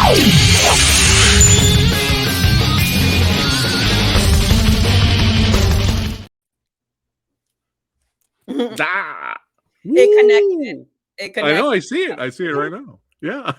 Ah, It connected. woo! It I know. connected. I see it. I see it right now. Yeah.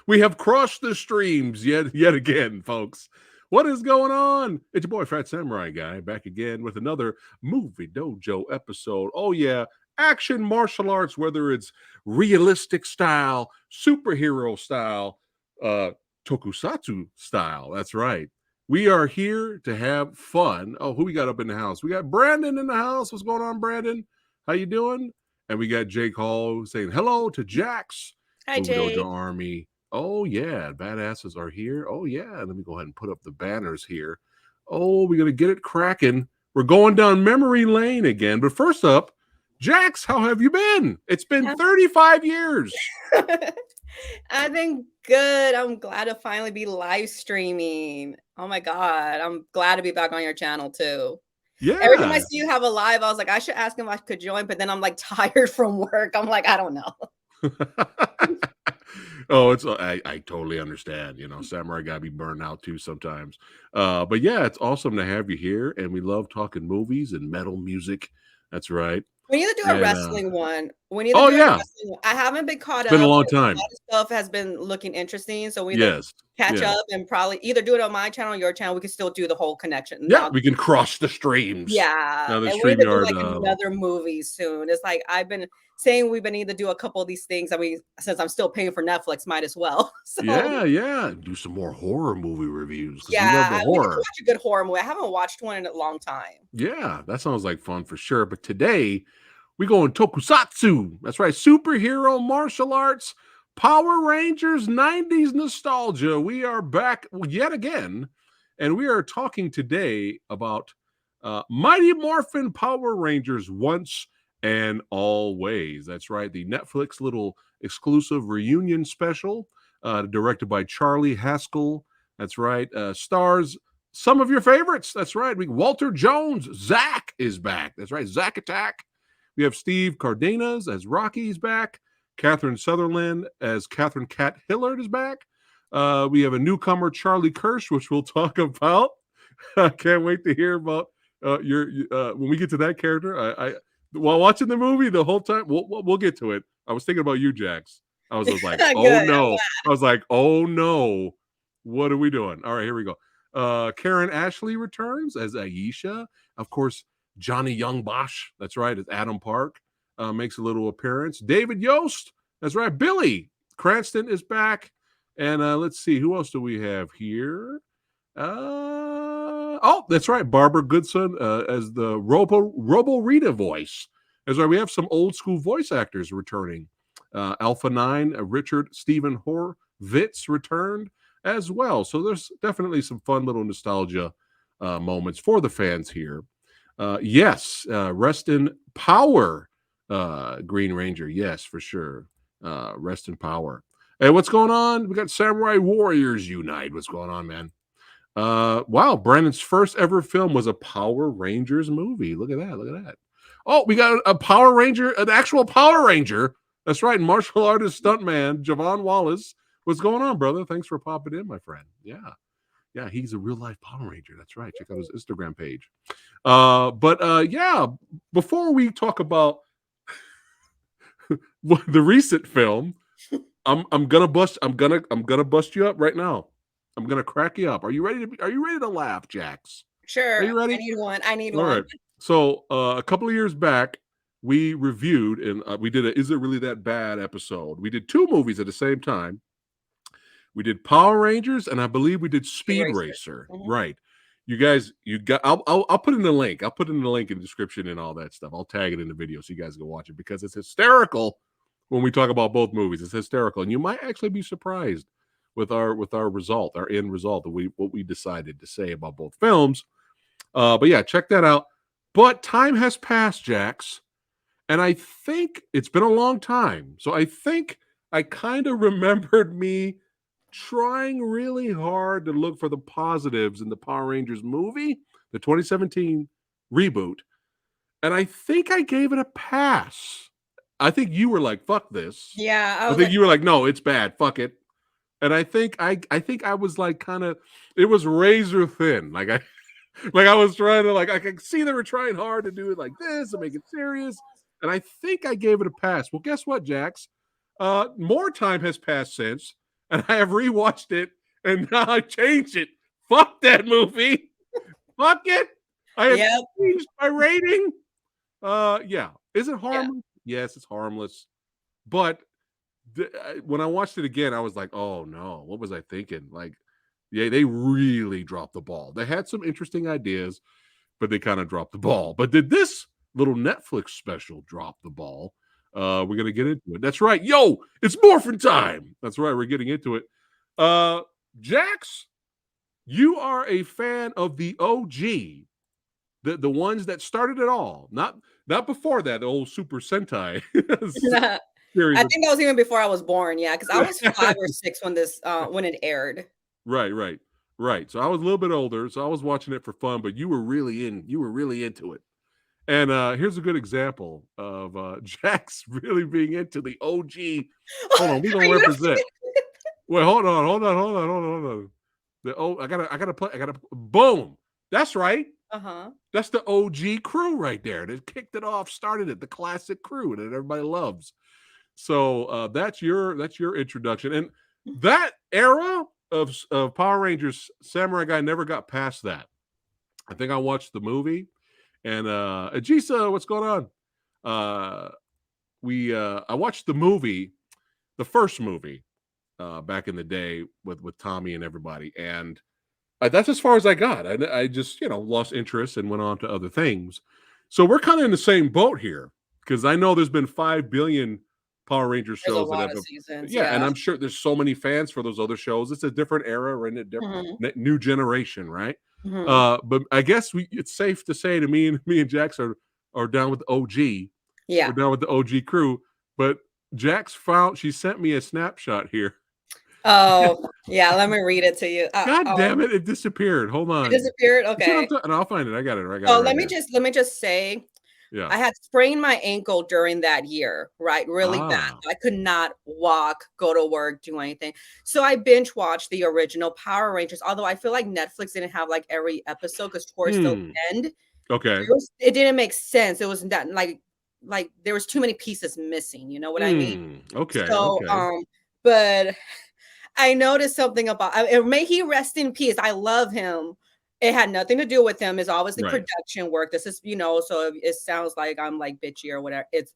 We have crossed the streams yet again, folks. What is going on? It's your boy Fat Samurai Guy back again with another Movie Dojo episode. Oh yeah, action martial arts, whether it's realistic style, superhero style, tokusatsu style. That's right. We are here to have fun. Oh, who we got up in the house? We got Brandon in the house. What's going on, Brandon? How you doing? And we got Jake Hall saying hello to Jax, Hi, Movie Jake. Dojo Army. Oh, yeah, badasses are here. Oh, yeah. Let me go ahead and put up the banners here. Oh, we're going to get it cracking. We're going down memory lane again. But first up, Jax, how have you been? It's been 35 years. I've been good. I'm glad to finally be live streaming. Oh my God. I'm glad to be back on your channel too. Yeah. Every time I see you have a live, I was like, I should ask him if I could join, but then I'm like tired from work. I'm like, I don't know. Oh, it's I totally understand. You know, Samurai Guy be burned out too sometimes. But yeah, it's awesome to have you here, and we love talking movies and metal music. That's right. We need to do a wrestling one. We need to Oh do a yeah, wrestling one. I haven't been caught it's been a up. long A time. lot of stuff has been looking interesting, so we either Yes, catch yeah. up and probably either do it on my channel or your channel. We can still do the whole connection. Yeah, Now, we can cross the streams. yeah, Now the and we need to do StreamYard. like another movie soon. It's like I've been saying we need to do a couple of these things. I mean, since I'm still paying for Netflix, might as well. So Yeah. Do some more horror movie reviews because we love yeah, the we need to horror. watch a good horror movie. I haven't watched one in a long time. Yeah, that sounds like fun for sure. But today we going tokusatsu. That's right, superhero martial arts, Power Rangers, 90s nostalgia. We are back yet again, and we are talking today about Mighty Morphin Power Rangers once and always. That's right, the Netflix little exclusive reunion special, directed by Charlie Haskell. That's right, stars some of your favorites. That's right, Walter Jones. Zach is back. That's right, Zach Attack. We have Steve Cardenas as Rocky's back. Catherine Sutherland as Catherine Cat Hillard is back. We have a newcomer, Charlie Kirsch, which we'll talk about. I can't wait to hear about your when we get to that character. I while watching the movie the whole time, we'll get to it. I was thinking about you, Jax. I was like, oh no. I was like, oh no. What are we doing? All right, here we go. Karen Ashley returns as Aisha. Of course, Johnny Young Bosch, that's right, as Adam Park, makes a little appearance. David Yost, that's right. Billy Cranston is back. And let's see, who else do we have here? Oh, that's right, Barbara Goodson as the Robo Rita voice. That's right, we have some old school voice actors returning. Alpha 9, Richard Stephen Horvitz returned as well. So there's definitely some fun little nostalgia moments for the fans here. Yes, rest in power, Green Ranger. Yes, for sure. Rest in power. Hey, what's going on? We got Samurai Warriors Unite. What's going on, man? Wow, Brandon's first ever film was a Power Rangers movie. Look at that. Look at that. Oh, we got a Power Ranger, an actual Power Ranger. That's right, martial artist stuntman, Javon Wallace. What's going on, brother? Thanks for popping in, my friend. Yeah, he's a real life Power Ranger. That's right. Check out his Instagram page. Yeah, before we talk about the recent film, I'm gonna bust you up right now. I'm gonna crack you up. Are you ready to laugh, Jax? Sure. Are you ready? I need All one. right. So a couple of years back, we reviewed and we did a Is It Really That Bad episode. We did two movies at the same time. We did Power Rangers, and I believe we did Speed Racer. Mm-hmm. Right. You guys, I'll put in the link. I'll put in the link in the description and all that stuff. I'll tag it in the video so you guys can watch it because it's hysterical when we talk about both movies. It's hysterical. And you might actually be surprised with our result, our end result, what we decided to say about both films. But yeah, check that out. But time has passed, Jax, and I think it's been a long time. So I think I kind of remembered me trying really hard to look for the positives in the Power Rangers movie, the 2017 reboot. And I think I gave it a pass. I think you were like, fuck this. Yeah. I think you were like, no, it's bad. Fuck it. And I think I was like kind of, it was razor thin. Like I was trying to, like, I could see they were trying hard to do it like this and make it serious. And I think I gave it a pass. Well, guess what, Jax? More time has passed since, and I have rewatched it, and now I changed it. Fuck that movie. Fuck it. I have Yep. changed my rating. Yeah. Is it Yeah. harmless? Yes, it's harmless. But when I watched it again, I was like, oh no, what was I thinking? Like, yeah, they really dropped the ball. They had some interesting ideas, but they kind of dropped the ball. But did this little Netflix special drop the ball? We're gonna get into it. That's right. Yo, it's Morphin time. That's right, we're getting into it. Uh Jax, you are a fan of the OG, the ones that started it all, not before that, the old Super Sentai series I of think that was even before I was born, yeah, because I was 5 or 6 when this, when it aired. Right, right, right. So I was a little bit older, so I was watching it for fun, but you were really into it. And here's a good example of Jax really being into the OG. Hold on, we're Are gonna you represent. Wait, hold on. I gotta boom. That's right. Uh-huh. That's the OG crew right there. That kicked it off, started it, the classic crew that everybody loves. So that's your introduction. And that era of Power Rangers, Samurai Guy never got past that. I think I watched the movie, and Ajisa, what's going on? We I watched the movie, the first movie, back in the day with Tommy and everybody, and that's as far as I got. I just lost interest and went on to other things. So we're kind of in the same boat here because I know there's been 5 billion Power Rangers There's a shows that lot have, of seasons, yeah, and yeah. I'm sure there's so many fans for those other shows. It's a different era. We're in a different Mhm, new generation, right? mhm. But I guess it's safe to say to me and Jax are down with the OG. We're Yeah. down with the OG crew. But Jax found she sent me a snapshot here. Oh, yeah, let me read it to you. God damn it! It disappeared. Hold It on. disappeared? You see what I'm Okay. talking? I'll find it. I got it. I got it So right let me here. just let me just say, Yeah. I had sprained my ankle during that year, right? Really bad. Ah. I could not walk, go to work, do anything. So I binge watched the original Power Rangers, although I feel like Netflix didn't have like every episode because towards the Hmm. end, Okay. it didn't make sense. It wasn't that like there was too many pieces missing, you know what I mean? Hmm. Okay. So Okay. but I noticed something about may he rest in peace. I love him. It had nothing to do with him. It's obviously Right. production work. This is, so it sounds like I'm like bitchy or whatever. It's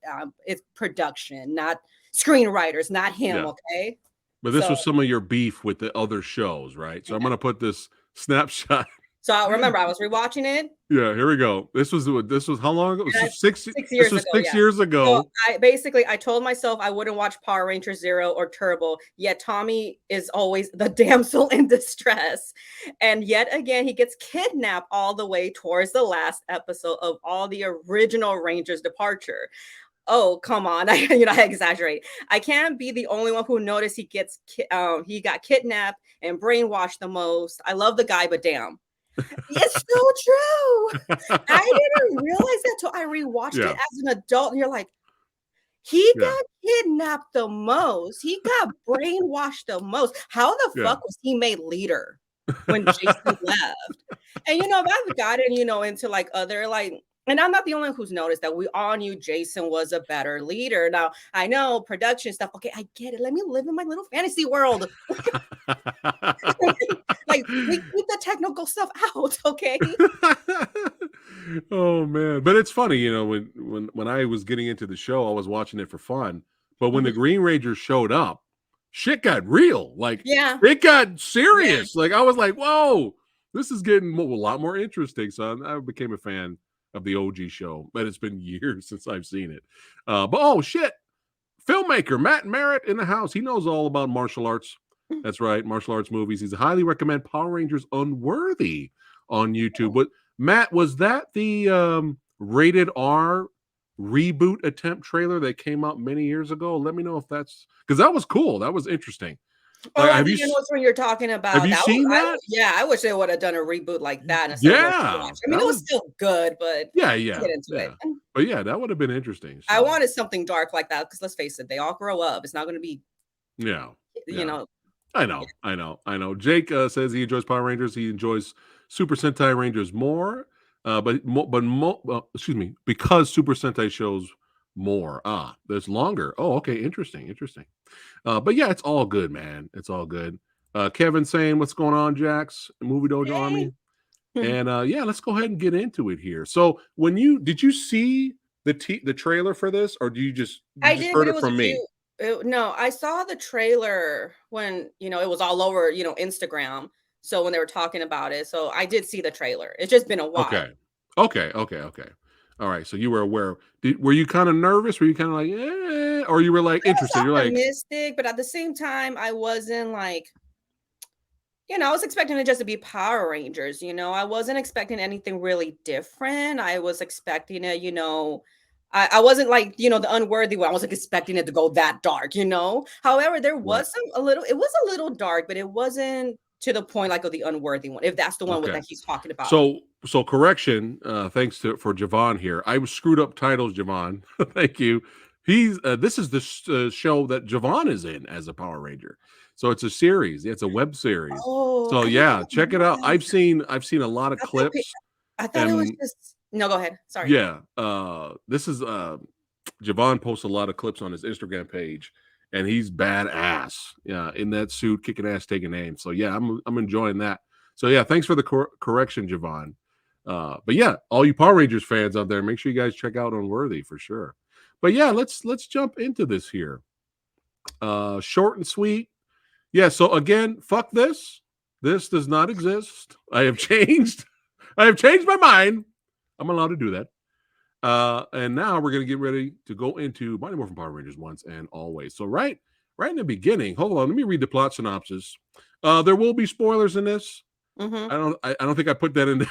production, not screenwriters, not him. Yeah. Okay. But this So was some of your beef with the other shows, right? So I'm yeah. gonna put this snapshot. So I remember I was rewatching it. Yeah. Here we go. This was how long ago? This And I was six. 6 This years was ago, 6 years so ago. I told myself I wouldn't watch Power Rangers Zero or Turbo, yet Tommy is always the damsel in distress, and yet again, he gets kidnapped all the way towards the last episode of all the original Rangers' departure. Oh, come on. I exaggerate. I can't be the only one who noticed he got kidnapped and brainwashed the most. I love the guy, but damn. It's so true. I didn't realize that till I rewatched it Yeah. as an adult, and you're like, he Yeah. got kidnapped the most. He got brainwashed the most. How the Yeah. fuck was he made leader when Jason left? And I've gotten, into like other like, and I'm not the only one who's noticed that we all knew Jason was a better leader. Now I know production stuff. Okay, I get it. Let me live in my little fantasy world. Like we keep the technical stuff out, okay? Oh man, but it's funny, when I was getting into the show, I was watching it for fun. But when the Mhm. Green Ranger showed up, shit got real. Like Yeah, it got yeah. serious. Like I was like, "Whoa, this is getting a lot more interesting." So I became a fan of the OG show, but it's been years since I've seen it. But oh shit, filmmaker Matt Merritt in the house. He knows all about martial arts. That's right, martial arts movies. He's highly recommend Power Rangers Unworthy on YouTube. But Matt, was that the rated R reboot attempt trailer that came out many years ago? Let me know if that's because that was cool. That was interesting. Oh, Like, I think you know which one you're talking have about. you That was seen that? yeah, I wish they would have done a reboot like that instead of a Yeah, rewatch. I mean, that it was was still good, but yeah, let's yeah, get into it. yeah. But yeah, that would have been interesting. I So wanted something dark like that because let's face it, they all grow up. It's not going to be, yeah, you yeah. know. I Yeah. know, I know, I know. Jake says he enjoys Power Rangers. He enjoys Super Sentai Rangers more, excuse me, because Super Sentai shows more. Ah, there's longer. Oh, okay, interesting, interesting. But yeah, it's all good, man. It's all good. Kevin saying, "What's going on, Jax? Movie Dojo Hey. Army?" And yeah, let's go ahead and get into it here. So, when you did you see the trailer for this, or do you I just did, but heard it it was a from me? few no, I saw the trailer when, it was all over, Instagram. So when they were talking about it, so I did see the trailer. It's just been a while. Okay. Okay, okay, okay. All right, so you were aware. Were you kinda nervous? Were you kinda like, "Eh," or you were, like, I interested? You're was like, optimistic, but at the same time, I wasn't like, I was expecting it just to be Power Rangers, I wasn't expecting anything really different. I was expecting it, I wasn't like, the unworthy one. I wasn't expecting it to go that dark. However, there right. was it was a little dark, but it wasn't to the point like of the unworthy one, if that's the one with Okay. that he's talking about. So correction, thanks to for Javon here. I was screwed up titles, Javon. Thank you. This is the show that Javon is in as a Power Ranger. So it's a series. It's a web series. Oh, So I didn't yeah, know it check it out. was. I've seen a lot of I thought clips I thought it was and just no, go ahead. Sorry. yeah, this is Javon posts a lot of clips on his Instagram page, and he's badass. Yeah, in that suit, kicking ass, taking names. So yeah, I'm enjoying that. So yeah, thanks for the correction, Javon. But yeah, all you Power Rangers fans out there, make sure you guys check out Unworthy for sure. But yeah, let's jump into this here. Short and sweet. Yeah. So again, fuck this. This does not exist. I have changed. I have changed my mind. I'm allowed to do that. And now we're gonna get ready to go into Mighty Morphin Power Rangers once and always. So right in the beginning, hold on, let me read the plot synopsis. There will be spoilers in this. Mhm. I don't think I put that in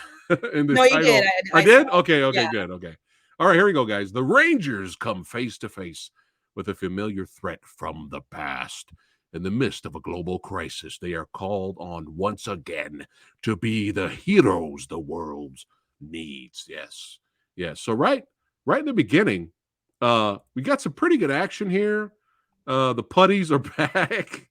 in the No, you did. title. I I saw. did? Okay, Yeah. okay, good. Okay. All right, here we go, guys. The Rangers come face to face with a familiar threat from the past. In the midst of a global crisis, they are called on once again to be the heroes the world needs. Yes. Yes. So right in the beginning, we got some pretty good action here. The putties are back.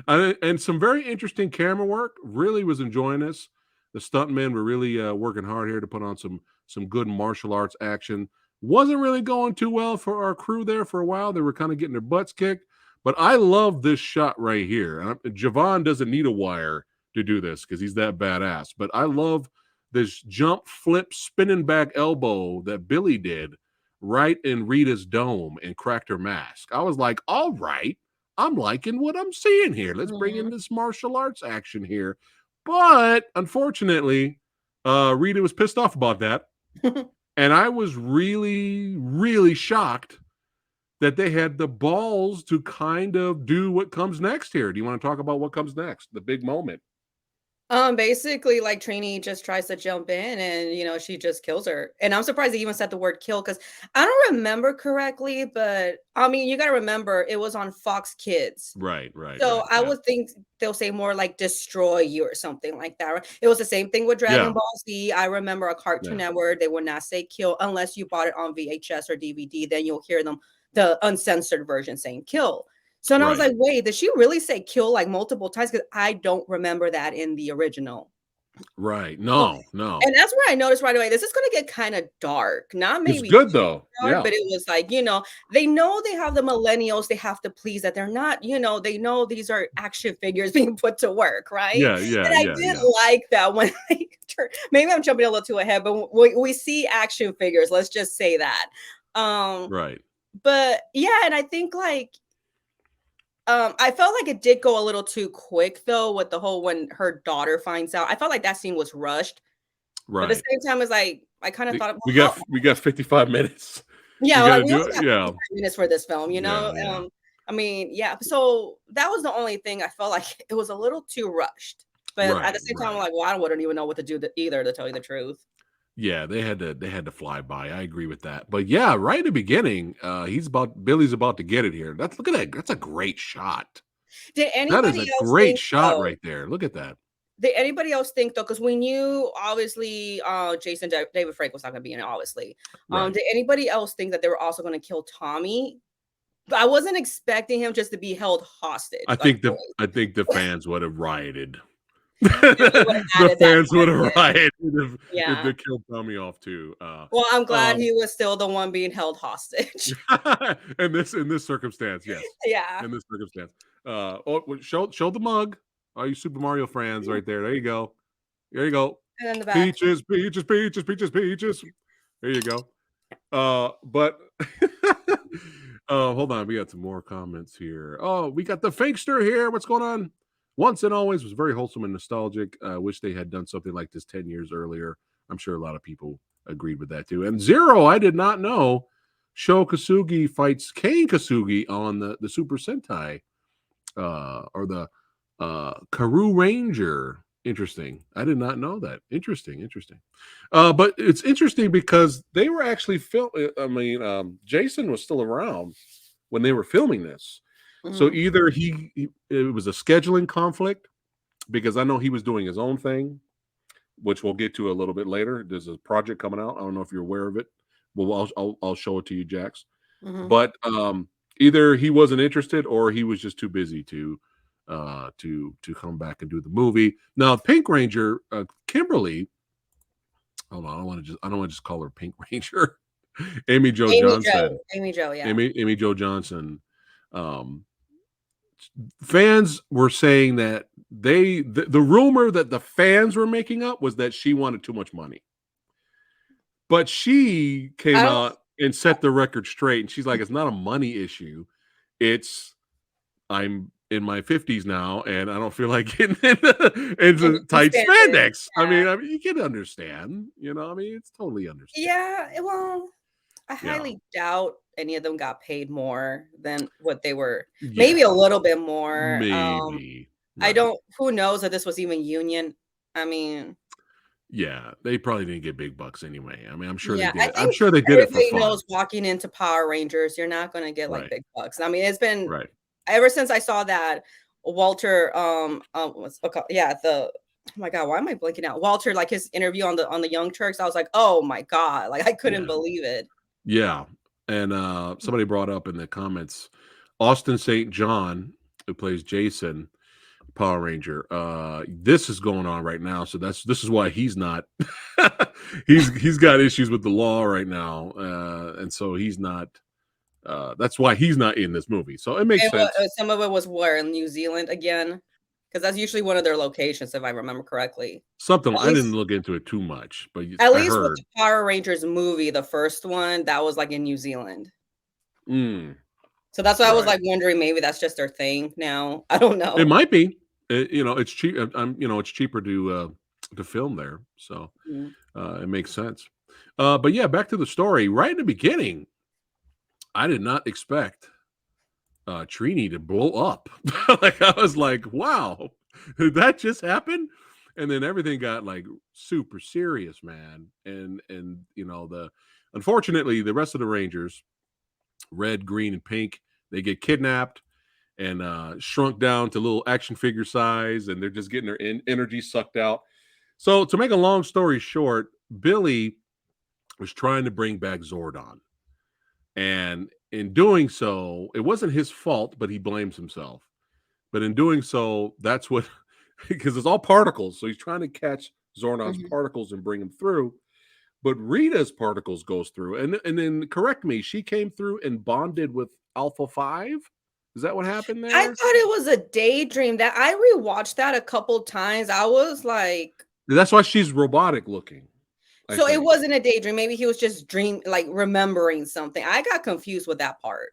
And some very interesting camera work. Really was enjoying this. The stuntmen were really working hard here to put on some good martial arts action. Wasn't really going too well for our crew there for a while. They were kind of getting their butts kicked. But I love this shot right here. Javon doesn't need a wire to do this because he's that badass. But I love this jump, flip, spinning back elbow that Billy did right in Rita's dome and cracked her mask. I was like, all right, I'm liking what I'm seeing here. Let's bring in Mhm. this martial arts action here. But unfortunately, Rita was pissed off about that. And I was really, really shocked that they had the balls to kind of do what comes next here. Do you want to talk about what comes next? The big moment. Basically, like, Trini just tries to jump in and, she just kills her, and I'm surprised they even said the word "kill" because I don't remember correctly, but, I mean, you gotta remember it was on Fox Kids, Right, right, so right. I Yeah. would think they'll say more like "destroy you" or something like that, right? It was the same thing with Dragon Yeah. Ball Z. I remember a Cartoon Yeah. Network, they would not say "kill" unless you bought it on VHS or DVD, then you'll hear them the uncensored version saying "kill." So and I was Right. like, "Wait, did she really say 'kill' like multiple times? Because I don't remember that in the original. Right. So No, no. and that's where I noticed right away, this is gonna get kinda dark, not It's maybe good too though. dark, Yeah. but it was like, they know they have the millennials they have to please, that they're not, they know these are action figures being put to work, right? Yeah, yeah, And I yeah, did yeah. like that when they maybe I'm jumping a little too ahead, but we see action figures, let's just say that. Um, Right. but yeah, and I think, like, I felt like it did go a little too quick, though, with the whole when her daughter finds out. I felt like that scene was rushed. But at the Right. same time, it's like, I kinda thought, well, how We got 55 minutes. We yeah, got like, to we do only it. got Yeah. 55 minutes for this film, Yeah, yeah. I mean, yeah, so that was the only thing I felt like it was a little too rushed. But at the Right, same time, I'm right. like, well, I wouldn't even know what to do either, to tell you the truth. Yeah, they had to fly by. I agree with that. But yeah, right in the beginning, Billy's about to get it here. That's look at that. That's a great shot. Did That is anybody a else great think, shot though right there. Look at that. did anybody else think, though? Because we knew, obviously, Jason David Frank was not gonna be in it, obviously. Right. Did anybody else think that they were also gonna kill Tommy? But I wasn't expecting him just to be held hostage, I like, think the fans would have rioted. and he would have The added that fans would part have in. rioted if Yeah. they killed Tommy off too. Well, I'm glad Um, he was still the one being held hostage. in this circumstance, yes. Yeah. In this circumstance. Show the mug. All you Super Mario fans right there. There you go. There you go. And in the back. Peaches, peaches, peaches, peaches, peaches. There you go. But hold on, we got some more comments here. Oh, we got the Fakester here. What's going on? Once and Always was very wholesome and nostalgic. Wish they had done something like this 10 years earlier. I'm sure a lot of people agreed with that too. And Zero, I did not know Sho Kasugi fights Kane Kasugi on the Super Sentai or the Karu Ranger. Interesting. I did not know that. Interesting. But it's interesting because they were actually Jason was still around when they were filming this. So Mhm. either it was a scheduling conflict because I know he was doing his own thing, which we'll get to a little bit later. There's a project coming out. I don't know if you're aware of it. Well, I'll show it to you, Jax. Mhm. But either he wasn't interested or he was just too busy to come back and do the movie. Now, Pink Ranger, Kimberly. Hold on, I don't want to just call her Pink Ranger. Amy Jo Johnson. Amy Jo, yeah. Amy Jo Johnson. Um, Fans were saying that the rumor that the fans were making up was that she wanted too much money. But she I came don't out and set the record straight. And she's like, it's not a money issue. It's I'm in my 50s now and I don't feel like getting into tight spandex. Yeah. I mean, you can understand, I mean, it's totally understandable. Yeah, well, I Yeah. highly doubt any of them got paid more than what they were. Maybe a Yeah. little bit more. Maybe. I Right. don't who knows if this was even union. I mean, Yeah. They probably didn't get big bucks anyway. I mean, I'm sure they yeah, did I it. I'm think sure they did it for everybody fun. knows walking into Power Rangers, you're not gonna get like Right. big bucks. I mean, it's been Right. ever since I saw that Walter, what's it called? Yeah, oh my god, why am I blanking out? Walter, like his interview on the Young Turks, I was like, oh my god, like I couldn't Yeah. believe it. Yeah. And somebody brought up in the comments Austin St. John, who plays Jason, Power Ranger. This is going on right now, so this is why he's not. he's got issues with the law right now, and so he's not. That's why he's not in this movie. So it makes And what sense. some of it was where in New Zealand again, because that's usually one of their locations, if I remember correctly. Something At I didn't least, look into it too much, but at I least with heard. the Power Rangers movie, the first one, that was like in New Zealand. Mm, So that's why I was right. like wondering, maybe that's just their thing now. I don't It know. might be. It's cheap. It's cheaper to film there, so Mm. it makes sense. But yeah, back to the story. Right in the beginning, I did not expect Trini to blow up. Like I was like, wow, did that just happen? And then everything got like super serious, man. And unfortunately the rest of the Rangers, red, green, and pink, they get kidnapped and shrunk down to little action figure size, and they're just getting their energy sucked out. So to make a long story short, Billy was trying to bring back Zordon. And in doing so, it wasn't his fault, but he blames himself. But in doing so, that's what, because it's all particles. So he's trying to catch Zordon's Mhm. particles and bring them through. But Rita's particles goes through. And then correct me, she came through and bonded with Alpha 5. Is that what happened I there? thought it was a daydream that I rewatched that a couple times. I was like, That's why she's robotic looking, I so it think. wasn't a daydream. Maybe he was just like remembering something. I got confused with that part.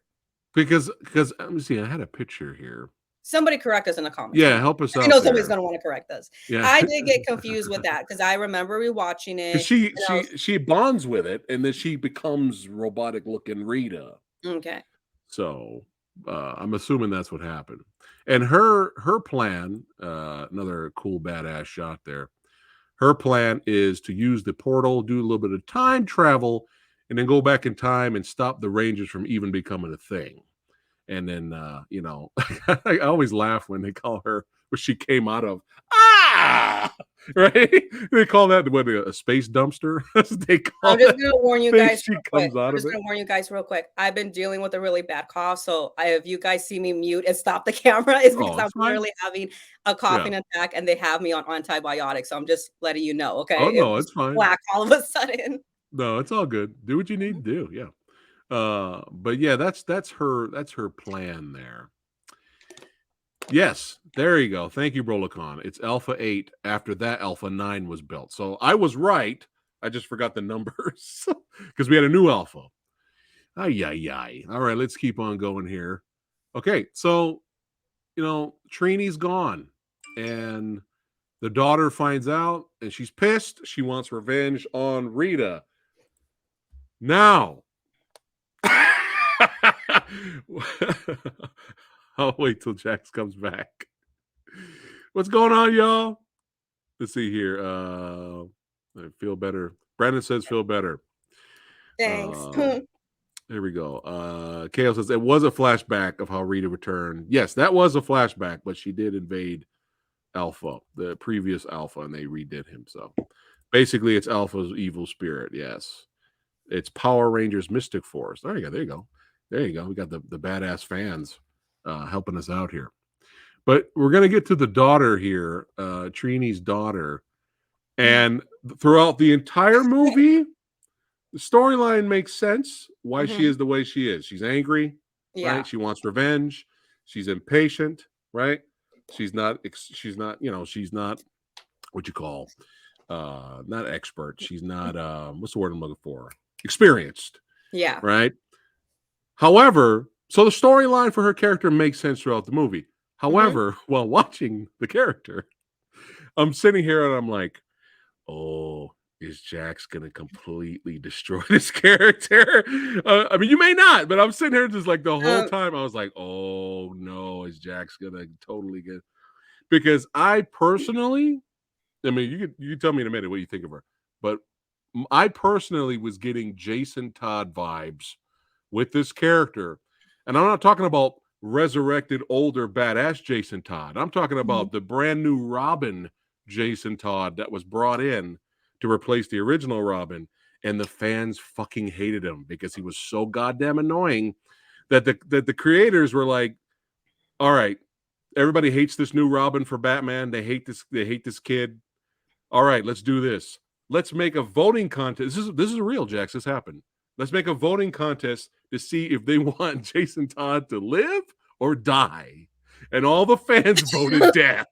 Because let me see, I had a picture here. Somebody correct us in the comments. Yeah, help us I know out somebody's there. gonna want to correct us. Yeah. I did get confused with that because I remember rewatching Because it she and I was she bonds with it, and then she becomes robotic looking Rita. okay. So I'm assuming that's what happened. And her plan, another cool badass shot there. Her plan is to use the portal, do a little bit of time travel, and then go back in time and stop the Rangers from even becoming a thing. And then I always laugh when they call her, where she came out of. Ah! Right? They call that what a space dumpster. That's what they call I'm just that gonna warn you thing. guys She real quick. comes out I'm of just it. gonna warn you guys real quick. I've been dealing with a really bad cough, so if you guys see me mute and stop the camera, it's because Oh, I'm it's fine. literally having a Yeah. coughing attack, and they have me on antibiotics. So I'm just letting you know, Oh okay? It no, was it's fine. black all of a sudden. No, it's all good. Do what you need to do. Yeah. But yeah, that's her plan there. Yes, there you go. Thank you, Brolicon. It's Alpha 8 after that Alpha 9 was built. So I was right. I just forgot the numbers because we had a new Alpha. Ay, ay, ay. All right, let's keep on going here. Okay, so, Trini's gone. And the daughter finds out and she's pissed. She wants revenge on Rita. Now, I'll wait till Jax comes back. What's going on, y'all? Let's see here. I feel better. Brandon says feel better. Thanks. There we go. Kale says it was a flashback of how Rita returned. Yes, that was a flashback, but she did invade Alpha, the previous Alpha, and they redid him. So basically, it's Alpha's evil spirit. Yes, it's Power Rangers Mystic Force. There you go. There you go. There you go. We got the badass fans helping us out here. But we're gonna get to the daughter here, Trini's daughter, and throughout the entire movie, the storyline makes sense why she Mhm. is the way she is. She's angry, Yeah. right? She wants revenge. She's impatient, right? She's not what you call not expert. She's not what's the word I'm looking for? Experienced, Yeah. right? However, so the storyline for her character makes sense throughout the movie. Mhm. However, while watching the character, I'm sitting here and I'm like, oh, is Jax gonna completely destroy this character? I mean, you may not, but I'm sitting here just like the whole Um, time. I was like, oh no, is Jax gonna totally get? Because I personally, I mean, you tell me in a minute what you think of her, but I personally was getting Jason Todd vibes with this character, and I'm not talking about resurrected older badass Jason Todd. I'm talking mhm. about the brand new Robin Jason Todd that was brought in to replace the original Robin, and the fans fucking hated him because he was so goddamn annoying that the creators were like, "All right, everybody hates this new Robin for Batman. They hate this kid. All right, let's do this. Let's make a voting contest. This is real, Jax. This happened. Let's make a voting contest to see if they want Jason Todd to live or die." And all the fans voted death.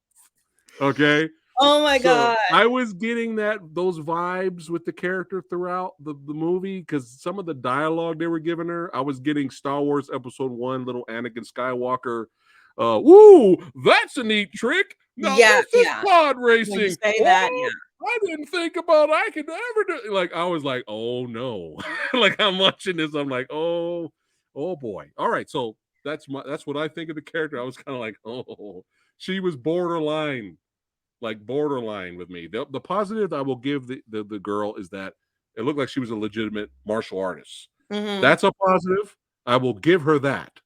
Okay. Oh my So god. I was getting those vibes with the character throughout the movie because some of the dialogue they were giving her, I was getting Star Wars Episode 1, little Anakin Skywalker. Woo, that's a neat trick. Now Yeah, this is yeah. pod When you racing. say that, yeah. Oh, I didn't think about I could ever do like I was like, oh no. Like I'm watching this, I'm like, oh boy. All right, so that's what I think of the character. I was kind of like, oh, she was borderline with me. The positive I will give the girl is that it looked like she was a legitimate martial artist. Mhm. That's a positive. I will give her that.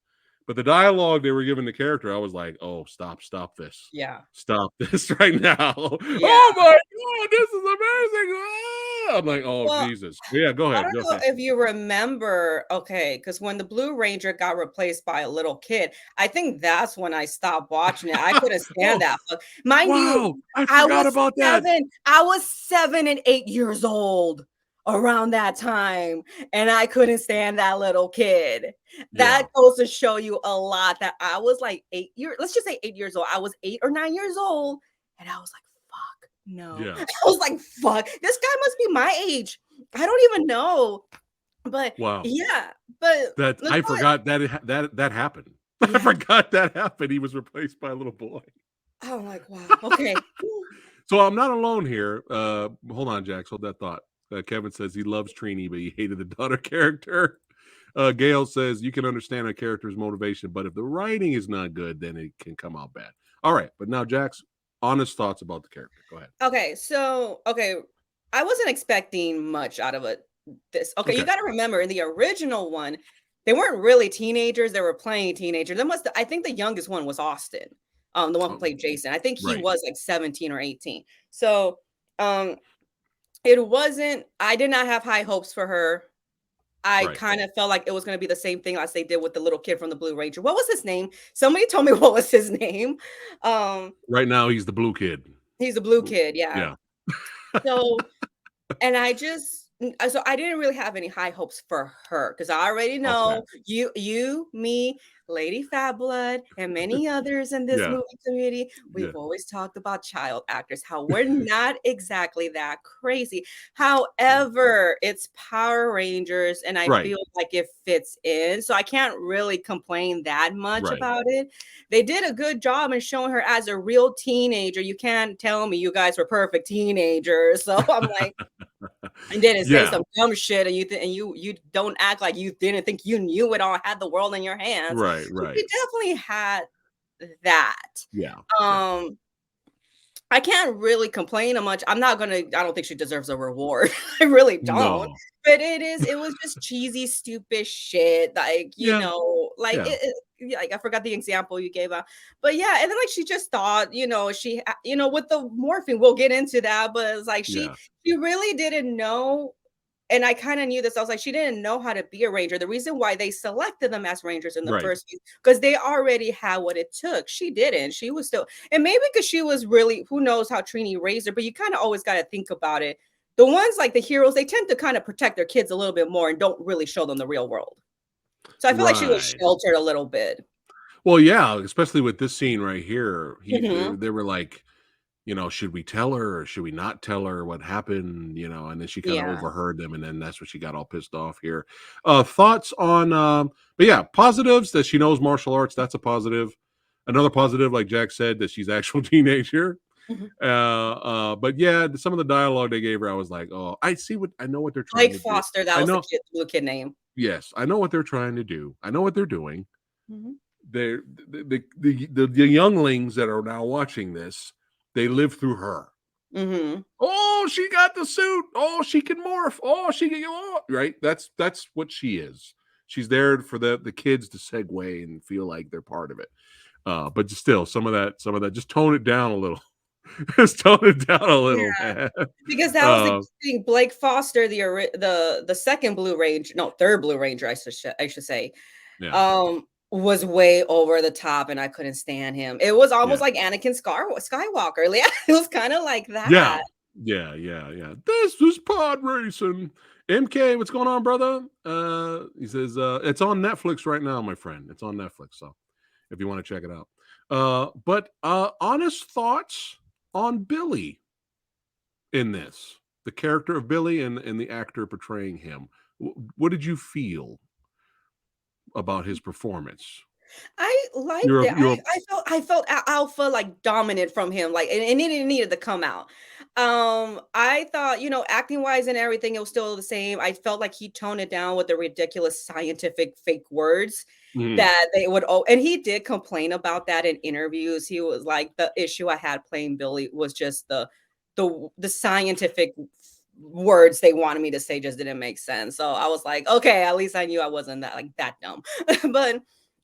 But the dialogue they were giving the character, I was like, oh, stop this. Yeah. Stop this right now. Yeah. Oh my God, this is amazing. Ah! I'm like, oh, Well, Jesus. Yeah, go I ahead. don't Go know ahead. if you remember, okay, because when the Blue Ranger got replaced by a little kid, I think that's when I stopped watching it. I couldn't stand Oh, that. But mind you, wow. I forgot about that. I was 7 and 8 years old around that time, and I couldn't stand that little kid. That Yeah. goes to show you a lot that I was like 8 years, let's just say 8 years old. I was 8 or 9 years old, and I was like, fuck, no. I Yes. was like, fuck, this guy must be my age. I don't even know. But Wow. yeah, but That let's I go. forgot that happened. I Yeah. forgot that happened. He was replaced by a little boy. I'm like, wow. Okay. So I'm not alone here. Hold on, Jax. Hold that thought. Kevin says he loves Trini, but he hated the daughter character. Gail says you can understand a character's motivation, but if the writing is not good, then it can come out bad. All right, but now Jax, honest thoughts about the character. Go ahead. Okay. So, okay. I wasn't expecting much out of it. This. Okay. You Okay. got to remember in the original one, they weren't really teenagers. They were playing teenagers. I think the youngest one was Austin. The one who Oh, played Jason. I think he right, was like 17 or 18. So, um, it wasn't I did not have high hopes for her. I right. kind of felt like it was gonna be the same thing as they did with the little kid from the Blue Ranger. What was his name? Somebody told me what was his name. Um, Right now, he's the blue kid. he's a blue kid, yeah. Yeah. So and so I didn't really have any high hopes for her because I already Okay. know me, Lady Fat Blood, and many others in this Yeah. movie community. Yeah. We've always talked about child actors, how we're not exactly that crazy. However, it's Power Rangers, and I Right. feel like it fits in. So I can't really complain that much Right. about it. They did a good job in showing her as a real teenager. You can't tell me you guys were perfect teenagers. So I'm like, and didn't say Yeah. some dumb shit, and you don't act like you didn't think you knew it all, had the world in your hands. Right. So she Right. definitely had that. Yeah. Yeah. Um, I can't really complain much. I don't think she deserves a reward. I really don't. No. But it was just cheesy, stupid shit. Like, Yeah. like Yeah. yeah, like I forgot the example you gave out. But yeah, and then like she just thought, with the morphine, we'll get into that, but it's like Yeah. she really didn't know, and I kinda knew this. I was like, she didn't know how to be a ranger. The reason why they selected them as rangers in the Right. first place, because they already had what it took. She didn't. She was still, and maybe because she was really, who knows how Trini raised her, but you kinda always gotta think about it. The ones like the heroes, they tend to kind of protect their kids a little bit more and don't really show them the real world. So I feel like she was Right. sheltered a little bit. Well, yeah, especially with this scene right here. Mhm. They were like, should we tell her or should we not tell her what happened? And then she kind of Yeah. overheard them, and then that's when she got all pissed off here. Thoughts on, but yeah, positives that she knows martial arts. That's a positive. Another positive, like Jack said, that she's an actual teenager. Mhm. But yeah, some of the dialogue they gave her, I was like, oh, I know what they're trying Blake to do. Foster, that I was the know, kid, blue kid name. yes, I know what they're trying to do. I know what they're doing. Mhm. They're the younglings that are now watching this, they live through her. Mhm. Oh, she got the suit. Oh, she can morph. Oh, she can go right. That's what she is. She's there for the kids to segue and feel like they're part of it. But still, some of that, just tone it down a little. Just tone it down a little, Yeah. man. Because that was the Uh, thing. Blake Foster, the second Blue Ranger, no, third Blue Ranger, I should say, yeah, was way over the top, and I couldn't stand him. It was almost yeah, like Anakin Skywalker. Yeah, it was kind of like yeah, that. yeah. This is pod racing. MK, what's going on, brother? He says it's on Netflix right now, my friend. It's on Netflix, so if you want to check it out. But honest thoughts on Billy in this, the character of Billy and the actor portraying him. What did you feel about his performance? I liked You're it. a, you're a, I felt alpha like dominant from him, like, and it needed to come out. I thought, acting wise and everything, it was still the same. I felt like he toned it down with the ridiculous scientific fake words Mhm, that they would. Oh, and he did complain about that in interviews. He was like, the issue I had playing Billy was just the scientific words they wanted me to say just didn't make sense. So I was like, okay, at least I knew I wasn't that dumb. But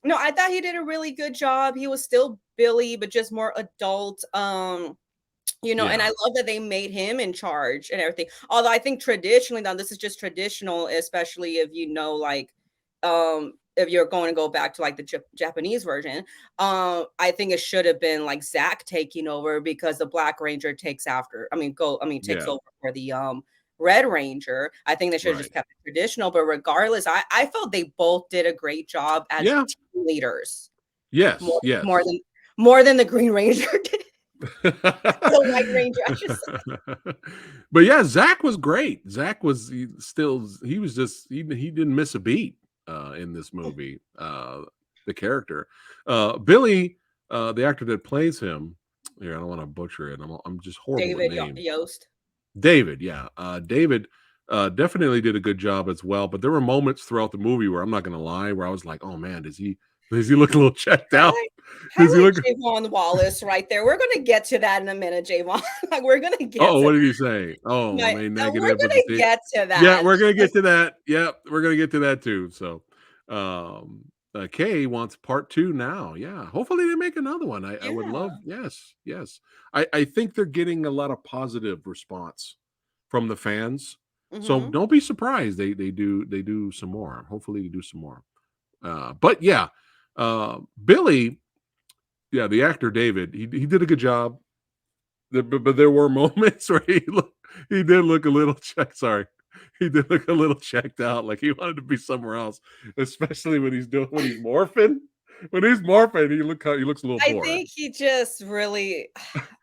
no, I thought he did a really good job. He was still Billy, but just more adult. And I yeah, love that they made him in charge and everything. Although I think traditionally, now this is just traditional, especially if if you're going to go back to like the Japanese version. I think it should have been like Zach taking over because the Black Ranger takes after. Takes yeah, over for the Red Ranger. I think they should have right. just kept it traditional. But regardless, I felt they both did a great job as Yeah, team leaders, yes, more more yes. than more than the Green Ranger did. The White Ranger, I should say. But yeah, Zach was great. Zach was he was just he didn't miss a beat in this movie. The character, Billy, the actor that plays him. Here, I don't want to butcher it. I'm just horrible with David names. Yost. David, yeah, David definitely did a good job as well. But there were moments throughout the movie where I'm not going to lie, where I was like, oh man, does he look a little checked out? Does he Highlight look? Javon Wallace right there. We're gonna get to that in a minute, Javon. Like we're gonna get Oh, to what did he say? Oh, my remain we're negative with the gonna get to yeah, that. we're gonna get to that. Yep, we're gonna get to that too. So, um, Kay wants part 2 now. Yeah. Hopefully they make another one. I would Yeah. love, yes, yes. I think they're getting a lot of positive response from the fans. So Mhm. don't be surprised. They do some more. Hopefully they do some more. But yeah, Billy, yeah, the actor David, he did a good job. But there were moments where he did look a little checked. Sorry, he did look a little checked out, like he wanted to be somewhere else, especially when he's morphing. When he's morphing, he looks a little I bored. think he just really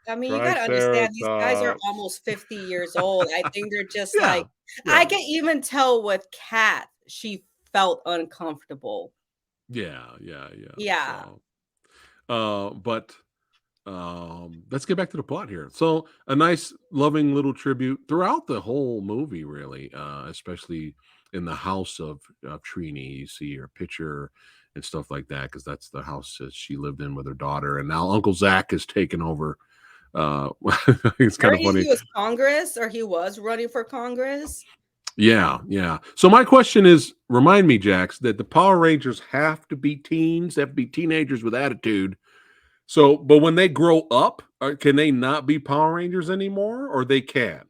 I mean, you gotta understand these guys are Triceratops. almost 50 years old. I think they're just Yeah, like I yeah, can even tell with Kat, she felt uncomfortable. yeah. Yeah. So, but let's get back to the plot here. So a nice loving little tribute throughout the whole movie, really, especially in the house of Trini. You see her picture and stuff like that, because that's the house that she lived in with her daughter, and now Uncle Zach has taken over. uh it's kind of Remember he funny. was Congress or he was running for Congress? Yeah. So my question is, remind me, Jax, that the Power Rangers have to be teens, they have to be teenagers with attitude. So, but when they grow up, can they not be Power Rangers anymore, or they can?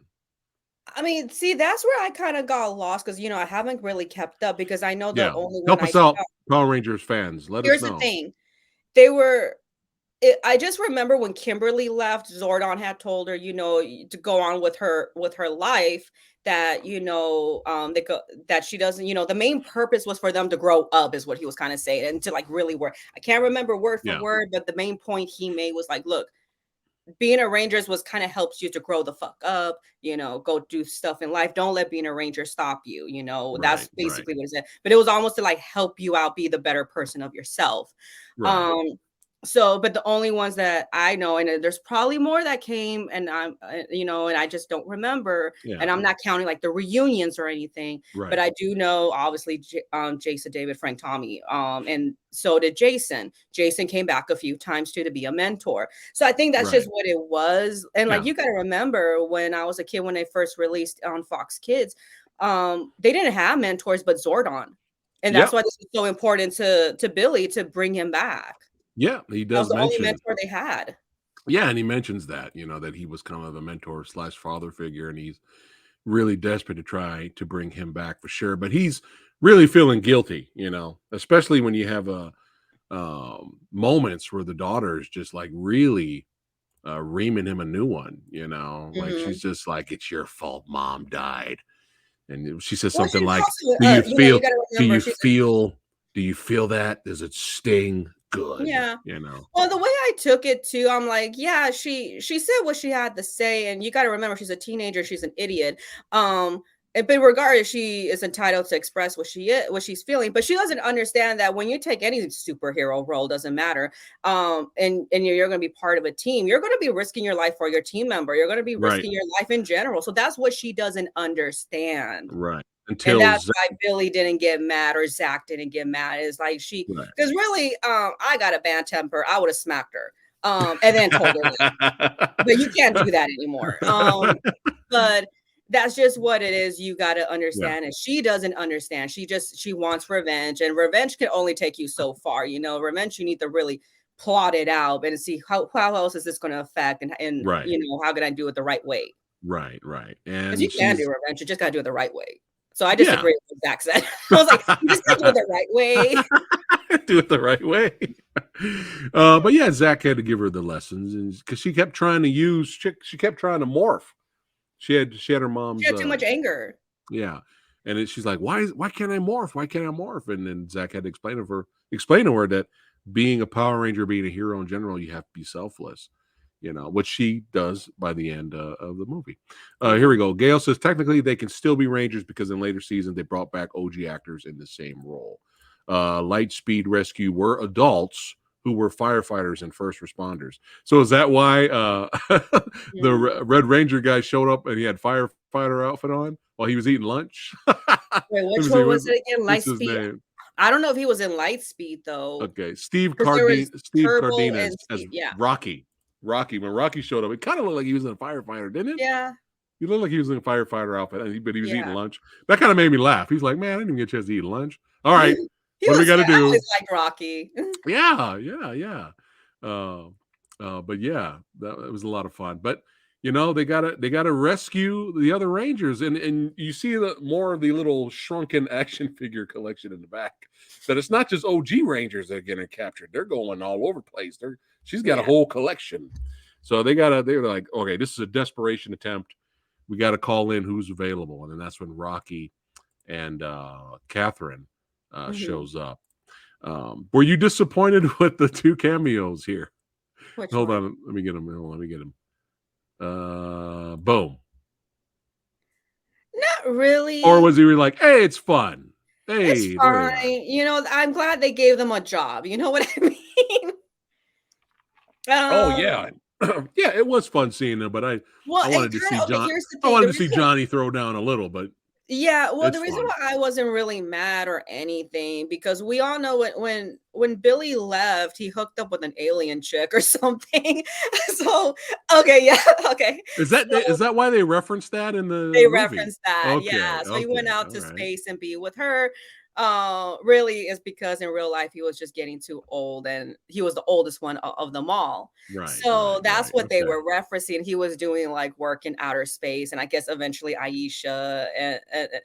I mean, see, that's where I kinda got lost because I haven't really kept up because I know the Yeah. only one Help I us out, saw Power Rangers fans. Let us here's the know. thing, they were I just remember when Kimberly left, Zordon had told her, to go on with her life that, that she doesn't, the main purpose was for them to grow up is what he was kind of saying and to like really work. I can't remember word for Yeah. word, but the main point he made was like, look, being a Rangers was kind of helps you to grow the fuck up, go do stuff in life. Don't let being a Ranger stop you. That's Right. Right. basically what it said. But it was almost to like help you out, be the better person of yourself. Right. Um, but the only ones that I know, and there's probably more that came, and and I just don't remember, Yeah. and I'm not counting like the reunions or anything, but Right. I do know obviously Jason, David, Frank, Tommy, and so did Jason. Jason came back a few times too to be a mentor. So I think that's just Right. what it was. And like Yeah. you got to remember when I was a kid when they first released on Fox Kids, they didn't have mentors but Zordon. And that's Yep. why this is so important to Billy to bring him back. Yeah. He That was does the only mention. mentor they had. Yeah, and he mentions that, that he was kind of a mentor slash father figure, and he's really desperate to try to bring him back for sure. But he's really feeling guilty, especially when you have a moments where the daughter is just like really reaming him a new one, like she's Mhm. just like, it's your fault mom died. And she says Well, something she's like, also, do you you feel, gotta do remember you she's feel, do you feel that? Does it sting? Good, yeah. Well, the way I took it too, I'm like, yeah, she said what she had to say, and you got to remember she's a teenager, she's an idiot. But regardless, she is entitled to express what she's feeling. But she doesn't understand that when you take any superhero role, doesn't matter, and you're going to be part of a team, you're going to be risking your life for your team member. You're going to be right, risking your life in general. So that's what she doesn't understand. right. And Until that's why Billy didn't get mad or Zach didn't get mad. It's like right. because really, I got a bad temper. I would have smacked her, and then told her that. But you can't do that anymore. But that's just what it is. You got to Yeah, understand, and she doesn't understand. She wants revenge, and revenge can only take you so far. Revenge you need to really plot it out and see how else is this going to affect, and right, how can I do it the right way? right. Because you And can do she's revenge, you just gotta do it the right way. So I yeah. disagree with what Zach said. I was like, "You just gotta do it the right way." Do it the right way. But yeah, Zach had to give her the lessons, and because she kept trying to morph. She had her She mom's had too much anger. yeah, and she's like, why can't I morph? Why can't I morph? And then Zach had to explain to her that being a Power Ranger, being a hero in general, you have to be selfless. Which she does by the end of the movie. Here we Mhm. go. Gail says technically they can still be Rangers because in later seasons they brought back OG actors in the same role. Lightspeed Rescue were adults who were firefighters and first responders. So is that why the Mhm. Red Ranger guy showed up and he had firefighter outfit on while he was eating lunch? Let Wait, me which see. one was it again? What's his Lightspeed? name? I don't know if he was in Lightspeed though, Okay, because there was Steve Turbo Cardina and as Speed. Yeah. Rocky. Rocky, when Rocky showed up, it kind of looked like he was in a firefighter, didn't it? Yeah. He looked like he was in a firefighter outfit, but he was eating Yeah. lunch. That kind of made me laugh. He's like, "Man, I didn't even get a chance to eat lunch." All right, He What do we was got fun. to I do? always liked Rocky. Yeah, yeah, yeah. Uh, but yeah, that was a lot of fun. But they gotta rescue the other Rangers, and you see the more of the little shrunken action figure collection in the back. That it's not just OG Rangers that are getting captured; they're going all over the place. She's got a Yeah. whole collection, so they're like, okay, this is a desperation attempt. We got to call in who's available, and then that's when Rocky and Catherine Mhm. shows up. Were you disappointed with the two cameos here? Which Hold one? on, let me get him. Let me get him. Boom. Not Or really. was he like, hey, it's fun? It's Hey, there you are. fine. I'm glad they gave them a job. You know what I mean? Oh Um, yeah, yeah. It was fun seeing them, but well, I it wanted to kind see of okay, John. here's the I thing. wanted The to see reason Johnny throw down a little, but Yeah, well, it's the reason fun. why I wasn't really mad or anything because we all know when Billy left, he hooked up with an alien chick or something. So, okay, yeah, okay. Is So that why they referenced that in the they movie? referenced that, Okay, yeah. So he went okay, out all to right, space and be with her. Really is because in real life he was just getting too old and he was the oldest one of them all. right, So right, that's right. what they Okay, were referencing. He was doing like work in outer space, and I guess eventually Aisha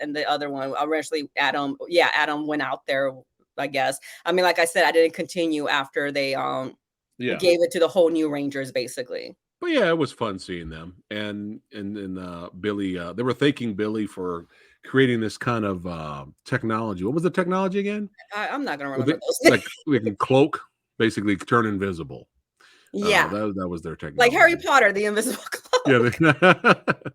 and the other one, eventually Adam. Yeah, Adam went out there. I guess. I mean, like I said, I didn't continue after they yeah. gave it to the whole new Rangers, basically. But yeah, it was fun seeing them, and Billy. They were thanking Billy for creating this kind of technology. What was the technology again? I'm not gonna Well, remember they, those names. like we can cloak, basically turn invisible. Yeah, That was their like Harry technology. Potter, the Invisible Yeah. Cloak.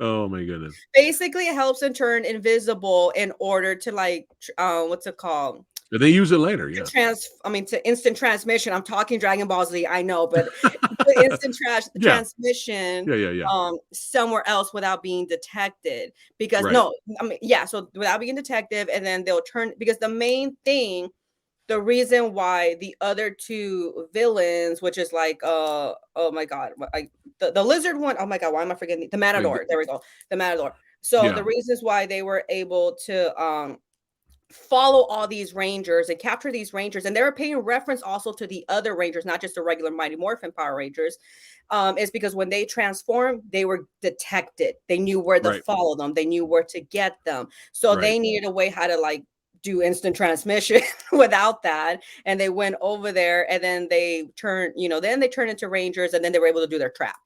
Oh my goodness. Basically, it helps them turn invisible in order to like, what's it called? And they use it later. To Yeah. I mean, to instant transmission. I'm talking Dragon Ball Z, I know, but to instant Yeah. transmission Yeah. Yeah. Yeah. somewhere else without being detected. Because Right. no, I mean, yeah, so without being detected, and then they'll turn because the main thing, the reason why the other two villains, which is like oh my god, like the lizard one, oh my god, why am I forgetting the Like, Matador? There we go, the Matador. So yeah. the reasons why they were able to follow all these rangers and capture these rangers, and they were paying reference also to the other rangers, not just the regular Mighty Morphin Power Rangers, is because when they transformed, they were detected. They knew where to Right. follow them. They knew where to get them. So Right. they needed a way how to like do instant transmission without that. And they went over there, and then they turned, then they turned into rangers, and then they were able to do their trap.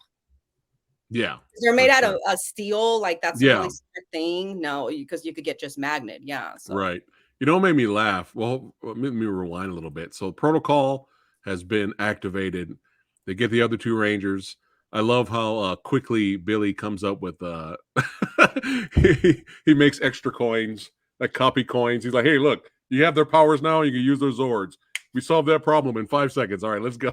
Yeah. They're For made out sure. of steel, like that's a really Yeah. smart thing. No, because you could get just magnet. Yeah. So Right. You know what made me laugh? Well, let me rewind a little bit. So protocol has been activated. They get the other two Rangers. I love how quickly Billy comes up with he makes extra coins, like copy coins. He's like, hey, look, you have their powers now, you can use their Zords. We solved that problem in 5 seconds. All right, let's go.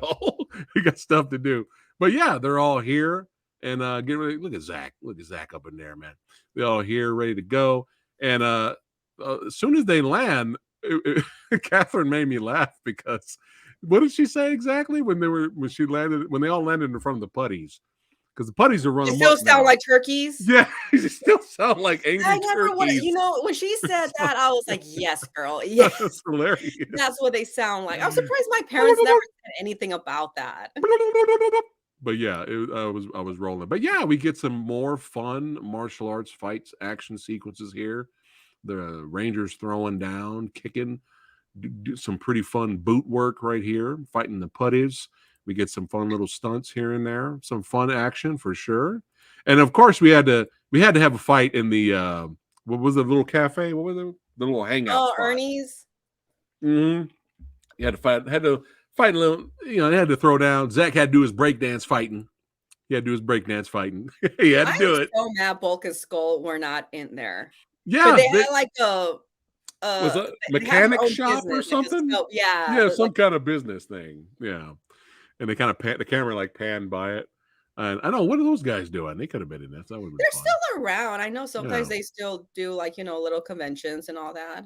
We got stuff to do. But yeah, they're all here and get ready. Look at Zach. Look at Zach up in there, man. They're all here, ready to go. And as soon as they land, Catherine made me laugh because what did she say exactly when they all landed in front of the putties? Because the putties are they running still amok sound now. like turkeys. Yeah, they still sound like I angry never would, turkeys. when she said that, I was like, "Yes, girl. That's Yes, hilarious. that's what they sound like." I'm surprised my parents never said anything about that. But yeah, I was rolling. But yeah, we get some more fun martial arts fights, action sequences here. The Rangers throwing down, kicking, do some pretty fun boot work right here, fighting the putties. We get some fun little stunts here and there, some fun action for sure. And of course, we had to have a fight in the what was the little cafe? What was it? The little hangout Oh, spot. Ernie's. Mm-hmm. You had to fight a little. They had to throw down. Zach had to do his breakdance fighting. He had to do his breakdance fighting. He had I to am do it. so mad Bulk and Skull were not in there. But Yeah, they had like was a they had their mechanic own shop or business, like a something. scope. Yeah, Yeah, like some kind of business thing. Yeah, and they kind of the camera like panned by it. And I know what are those guys doing? They could have been in this. That would have been they're fun. still around. I know sometimes Yeah. they still do like, little conventions and all that.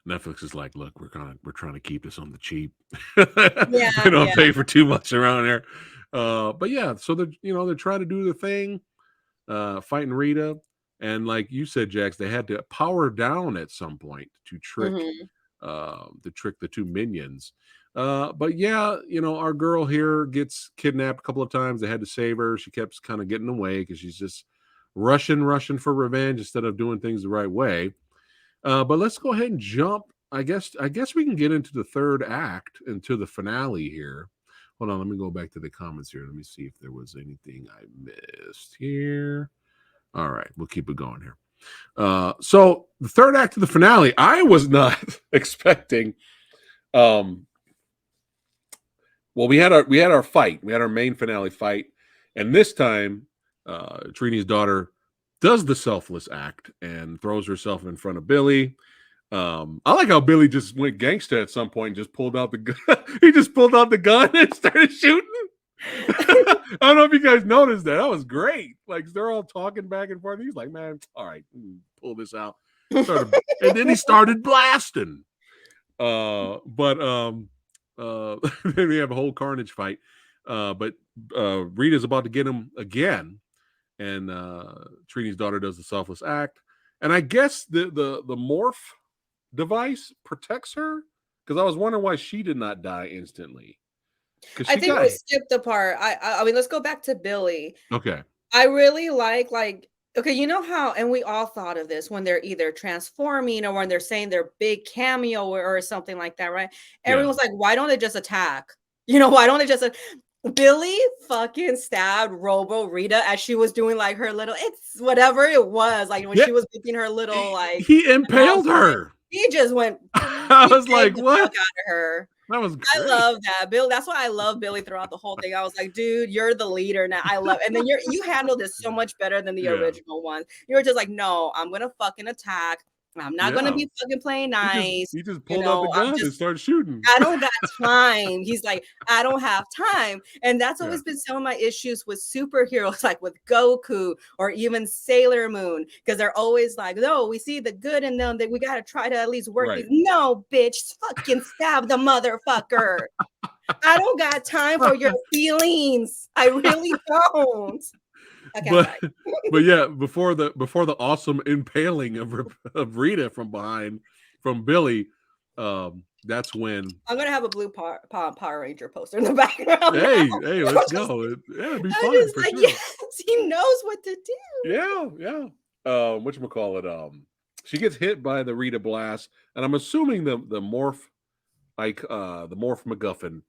Netflix is like, look, we're trying to keep this on the cheap. Yeah, We don't yeah. pay for too much around there. But yeah, so they're trying to do the thing, fighting Rita, and like you said, Jax, they had to power down at some point to trick Mhm. to trick the two minions. But yeah, our girl here gets kidnapped a couple of times. They had to save her. She kept kind of getting away because she's just rushing for revenge instead of doing things the right way. But let's go ahead and jump. I guess we can get into the third act, into the finale here. Hold on, let me go back to the comments here. Let me see if there was anything I missed here. All right, we'll keep it going here. So the third act of the finale, I was not expecting. Well, we had our fight. We had our main finale fight, and this time, Trini's daughter does the selfless act and throws herself in front of Billy. I like how Billy just went gangster at some point and just pulled out the gun. He just pulled out the gun and started shooting. I don't know if you guys noticed that. That was great. Like they're all talking back and forth. He's like, "Man, all right, pull this out." And then he started blasting. Then we have a whole carnage fight. But Rita's about to get him again, and Trini's daughter does the selfless act. And I guess the morph device protects her, because I was wondering why she did not die instantly. I think we skipped the part. I mean, let's go back to Billy. Okay. I really like okay, you know how, and we all thought of this when they're either transforming or when they're saying their big cameo or something like that, right? Everyone's like, why don't they just attack? Why don't they just Billy fucking stabbed Robo Rita as she was doing like her little, it's whatever it was, like when she was making her little like he impaled her. He just went. I was like, what? Out of her. That was great. I love that, Bill. That's why I love Billy throughout the whole thing. I was like, dude, you're the leader now. I love it. And then you handled this so much better than the original one. You were just like, no, I'm gonna fucking attack. I'm not gonna be fucking playing nice. He just pulled out the gun and started shooting. I don't got time. He's like, I don't have time. And that's always been some of my issues with superheroes, like with Goku or even Sailor Moon, because they're always like, no, we see the good in them, that we gotta try to at least work these. No, bitch, fucking stab the motherfucker. I don't got time for your feelings. I really don't. Okay, but yeah, before the awesome impaling of Rita from behind from Billy, that's when I'm gonna have a blue Power Ranger poster in the background. Hey, let's go. It'd be fun for sure. Yes, he knows what to do. Yeah. Whatchamacallit? She gets hit by the Rita blast, and I'm assuming the morph, like the morph MacGuffin,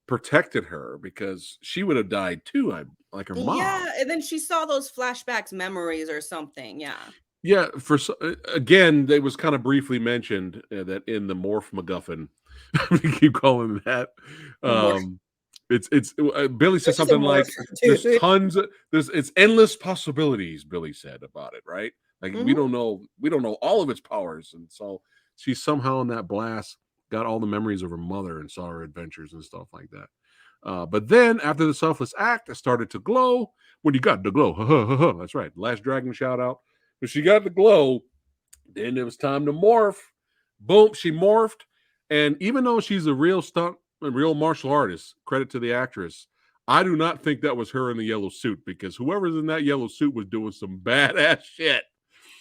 protected her, because she would have died too, like her mom. Yeah, and then she saw those flashbacks, memories or something. Yeah. Again, it was kind of briefly mentioned that in the morph MacGuffin, we keep calling it that. It's Billy said something like, "There's tons of it's endless possibilities." Billy said about it, right? Like we don't know all of its powers, and so she somehow in that blast got all the memories of her mother and saw her adventures and stuff like that. But then after the selfless act, it started to glow. When you got the glow, that's right. Last Dragon shout out. When she got the glow, then it was time to morph. Boom, she morphed. And even though she's a real martial artist, credit to the actress, I do not think that was her in the yellow suit, because whoever's in that yellow suit was doing some badass shit.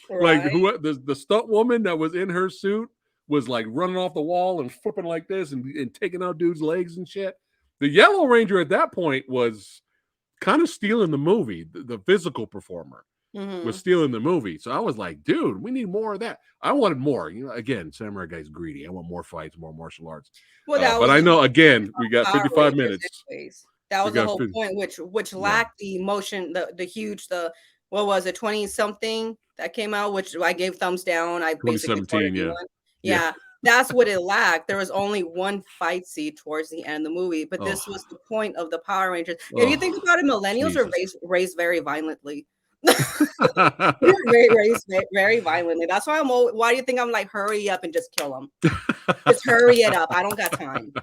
Right. Like the stunt woman that was in her suit was like running off the wall and flipping like this and taking out dudes' legs and shit. The Yellow Ranger at that point was kind of stealing the movie. The physical performer was stealing the movie. So I was like, dude, we need more of that. I wanted more. Again, Samurai Guy's greedy. I want more fights, more martial arts. Well, but I know, again, we got 55 minutes. That was the whole point, which lacked the emotion, the huge, what was it, 20-something that came out, which I gave thumbs down. I basically 2017, yeah. That's what it lacked. There was only one fight scene towards the end of the movie, but this was the point of the Power Rangers. If you think about it, millennials are raised very violently. raised very violently. That's why why do you think I'm like, hurry up and just kill them? Just hurry it up. I don't got time.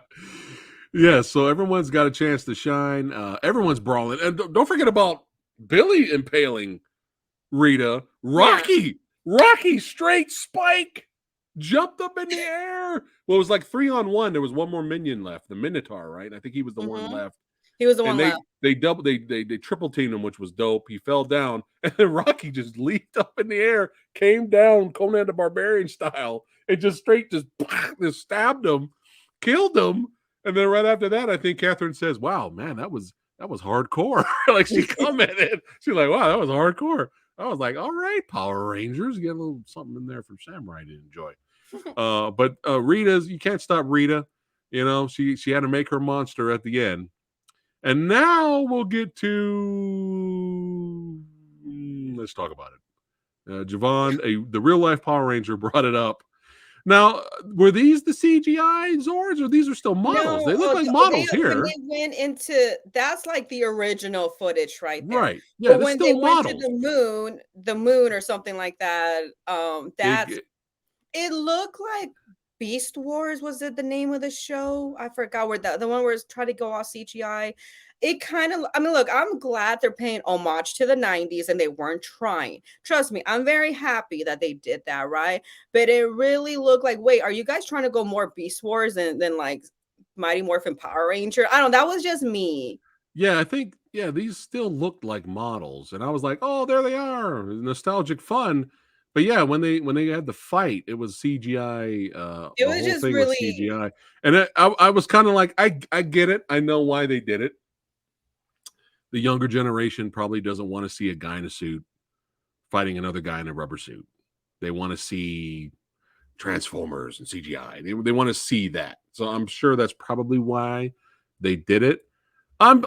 Yeah, so everyone's got a chance to shine. Everyone's brawling. And don't forget about Billy impaling Rita. Rocky straight spike. Jumped up in the air. Well, it was like 3-on-1. There was one more minion left, the Minotaur, right? I think he was the one left. He was the and one left. they triple teamed him, which was dope. He fell down, and then Rocky just leaped up in the air, came down Conan the Barbarian style, and just straight just stabbed him, killed him. And then right after that, I think Catherine says, "Wow, man, that was hardcore." Like she commented, she's like, "Wow, that was hardcore." I was like, "All right, Power Rangers, get a little something in there from Samurai to enjoy." But Rita's, you can't stop Rita. You know, she had to make her monster at the end. And now we'll get to let's talk about it. Javon, the real life Power Ranger, brought it up. Now, were these the CGI Zords, or these are still models? No, They look like they models when here, they went into that's like the original footage right there. right? Yeah, But they're when they still went to models. the moon or something like that, that's It, it looked like Beast Wars. Was it the name of the show? I forgot where the one where it's trying to go all CGI. It kind of, I mean, look, I'm glad they're paying homage to the 90s and they weren't trying. Trust me, I'm very happy that they did that, right? But it really looked like, wait, are you guys trying to go more Beast Wars than like Mighty Morphin Power Ranger? I don't know. That was just me. yeah, I think these still looked like models, and I was like, oh, there they are, nostalgic fun. But yeah, when they had the fight, it was CGI. It The was whole just thing was really, CGI, and I was kind of like, I get it. I know why they did it. The younger generation probably doesn't want to see a guy in a suit fighting another guy in a rubber suit. They want to see Transformers and CGI. They want to see that. So I'm sure that's probably why they did it. I'm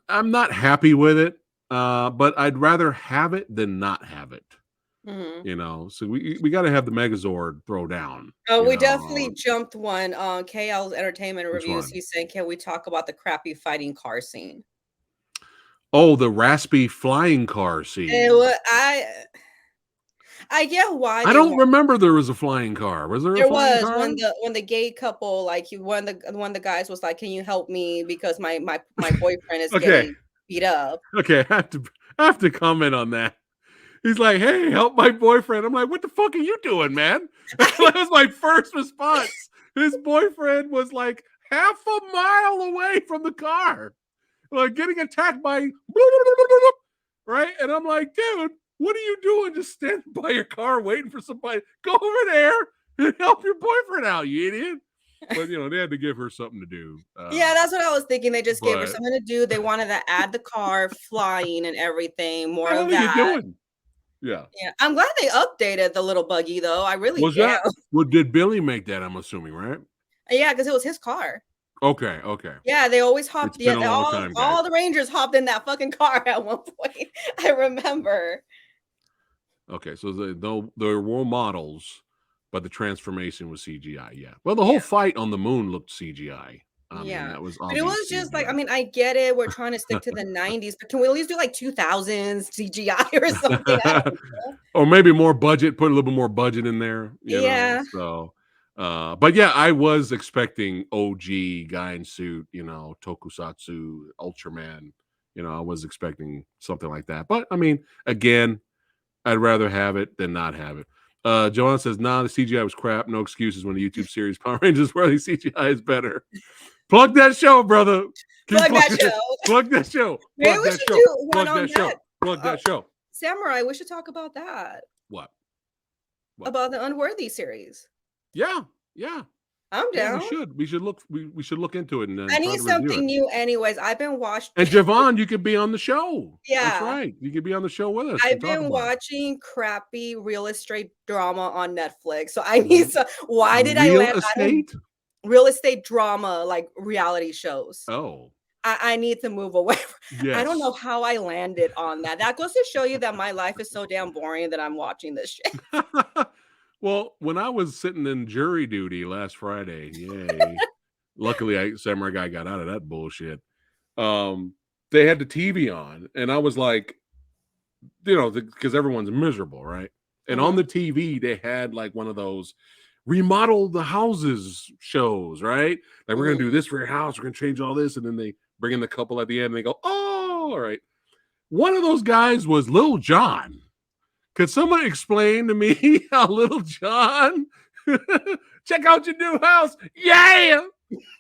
not happy with it, but I'd rather have it than not have it. mhm. You know, so we got to have the Megazord throw down. Oh, You we know, definitely jumped one on KL's Entertainment which Reviews. one? He said, "Can we talk about the crappy fighting car scene?" Oh, the raspy flying car And scene. what I get why I they don't want. remember there was a flying car. Was there a There flying was car? when the gay couple, like one of the guys was like, "Can you help me because my boyfriend is Okay, getting beat up." okay, I have to comment on that. He's like, "Hey, help my boyfriend." I'm like, "What the fuck are you doing, man?" That was my first response. His boyfriend was like half a mile away from the car, like getting attacked by right. And I'm like, "Dude, what are you doing? Just standing by your car waiting for somebody? Go over there and help your boyfriend out, you idiot." But you know, they had to give her something to do. Yeah, that's what I was thinking. They just gave her But something to do. They wanted to add the car flying and everything, what more the hell of are you that. doing? Yeah. Yeah, I'm glad they updated the little buggy though. I really Was am. that what did Billy make that? I'm assuming, right? Yeah, because it was his car. Okay, okay. Yeah, they always It's hopped. been Yeah, a long time, guys. all the Rangers hopped in that fucking car at one point. I remember. Okay, so there were models, but the transformation was CGI. Yeah. Well, the Yeah, whole fight on the moon looked CGI. I mean, yeah. that was But it obvious was just like, I CGI. mean, I get it. We're trying to stick to the 90s, but can we at least do like 2000s CGI or something? I don't know. Or maybe more budget, put a little bit more budget in there, you know. Yeah. So but yeah, I was expecting OG guy in suit, you know, Tokusatsu, Ultraman, you know, I was expecting something like that. But I mean, again, I'd rather have it than not have it. Joanne says, nah, the CGI was crap. No excuses when the YouTube series Power Rangers where the CGI is better. Plug that show, brother. Keep Plug that plugging it. show. Plug that show. Maybe Plug we that should show. do one Plug on that show. that. Plug Uh, that show. Samurai, we should talk about that. What? What? About the Unworthy series. Yeah. Yeah. I'm Yeah, down. we should look we should look into it and I then try need to review it. something new anyways. I've been watching. And Javon, you could be on the show. That's Yeah. right. You could be on the show with us and I've talk been about it. watching crappy real estate drama on Netflix. So I need some. Why did I Real land? I don't estate? real estate drama like reality shows. Oh, I need to move away. I don't know yes. how I landed on that. That goes to show you that my life is so damn boring that I'm watching this shit. Well, when I was sitting in jury duty last Friday, yay. Luckily, Samurai Guy got out of that bullshit. They had the TV on, and I was like, you know, because everyone's miserable, right? And on Mhm. the TV, they had like one of those remodel the houses shows, right? Like, we're Mhm. gonna do this for your house, we're gonna change all this, and then they bring in the couple at the end and they go, oh, all right. One of those guys was Lil Jon. Could someone explain to me how Little John check out your new house? Yeah.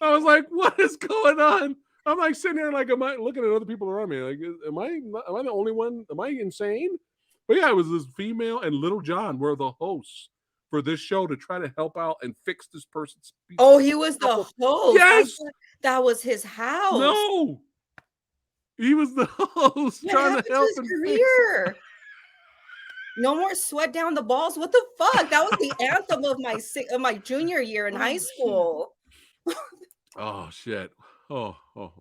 I was like, what is going on? I'm like sitting there, like, am I looking at other people around me? Like, am I the only one? Am I insane? But yeah, it was this female and Little John were the hosts for this show to try to help out and fix this person's Oh, he was the couple. host. I Yes, thought that was his house. no, he was the host What trying to happened to help his and fix. career? No more sweat down the balls. What the fuck? That was the anthem of my junior year in high Oh shit! school. Oh shit!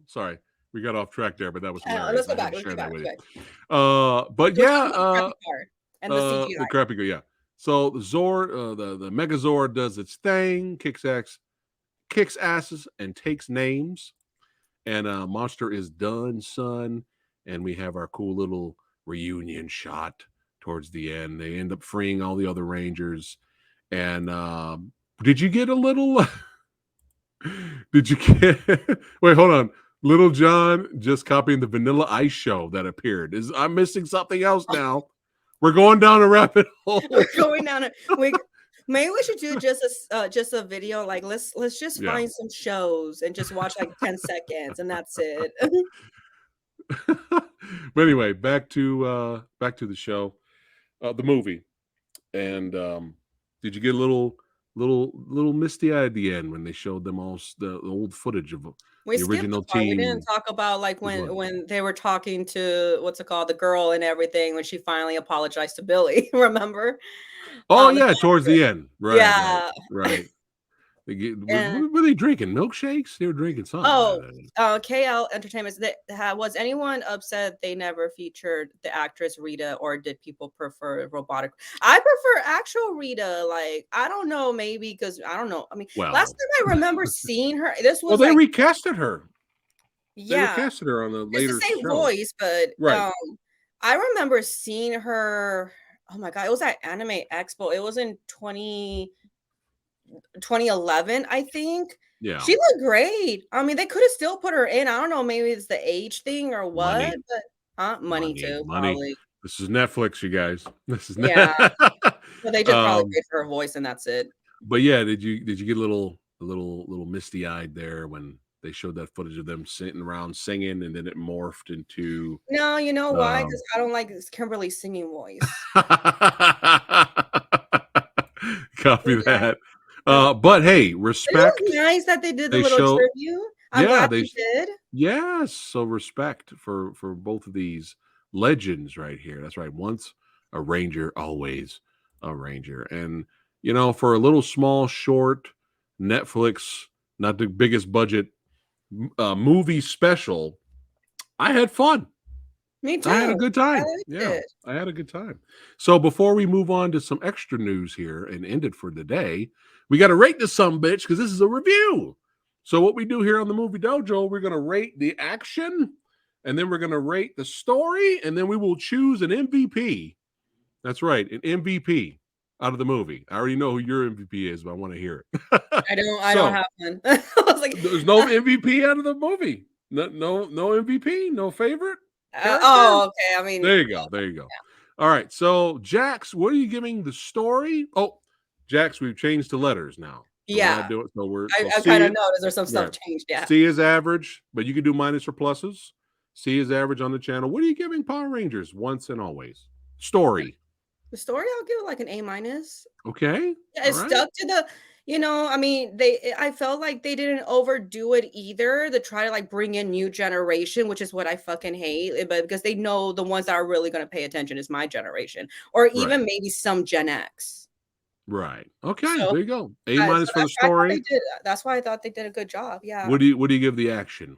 Sorry, we got off track there, but that was hilarious. Let's I go had back. to Let's go share that back. with Let's go you. back. But We're yeah, talking about the crappy car and the the CGI. crappy go, yeah. So the Zord, the Megazord does its thing, kicks asses, and takes names. And Monster is done, son. And we have our cool little reunion shot towards the end. They end up freeing all the other Rangers. And did you get a little? Did you get? Wait, hold on. Little John just copying the Vanilla Ice show that appeared. I'm missing something else now. We're going down a rabbit We're hole. going down a we maybe we should do just a video, like, let's just Yeah. find some shows and just watch, like, 10 seconds, and that's it. But anyway, back to the show, the movie. And did you get a little misty eye at the end when they showed them all the old footage of We the skipped the original part. We didn't team? talk about, like, Which one? when they were talking to what's it called? The girl and everything, when she finally apologized to Billy, remember? Oh The yeah, towards doctor. the end. Right. Yeah, and Were they drinking milkshakes? They were drinking something. oh, KL Entertainment, was anyone upset they never featured the actress Rita, or did people prefer robotic? I prefer actual Rita, like, I don't know, maybe because I don't know. I mean, last Well, time I remember seeing her, this well, was they like, recasted her. They yeah, recasted her on the it's the later same show. voice, but Right. I remember seeing her. Oh my god, it was at Anime Expo. It was in 2011, I think. Yeah. She looked great. I mean, they could have still put her in. I don't know, maybe it's the age thing or what, Money. but money too, Money. probably. This is Netflix, you guys. This is Yeah, but they just probably um, paid for her voice and that's it. but yeah, did you get a little misty eyed there when they showed that footage of them sitting around singing and then it morphed into No, you know why? um Because I don't like this Kimberly's singing voice. copy Yeah, that. no. But hey, But it was respect. nice that they did the They little show tribute. I'm yeah, glad they they did. yes, so respect for both of these legends right here. That's right. Once a ranger, always a ranger. And for a little small short Netflix, not the biggest budget movie special, I had fun. Me I had a too. good I time. liked Yeah, it. I had a good time. So before we move on to some extra news here and end it for the day, we got to rate this some bitch because this is a review. So what we do here on the Movie Dojo, we're going to rate the action, and then we're going to rate the story, and then we will choose an MVP. That's right, an MVP out of the movie. I already know who your MVP is, but I want to hear it. I don't So have one. I was like, there's no MVP out of the movie. No MVP, no favorite character. oh, okay. I mean, There you go. There you go. All right. So, Jax, what are you giving the story? Oh, Jax, we've changed to letters now. So we're not yeah. doing I so I kinda C, noticed there's some stuff right. changed, yeah. C is average, but you can do minus or pluses. C is average on the channel. What are you giving Power Rangers once and always? Story. The story, I'll give it, like, an A minus. Okay. Yeah, All it right. stuck to I mean, I felt like they didn't overdo it either to try to, like, bring in new generation, which is what I fucking hate, but because they know the ones that are really gonna pay attention is my generation, or Right. even maybe some Gen X. Right. Okay. So There you go. A minus so for the story. that's why I thought they did a good job, yeah. What do you give the action?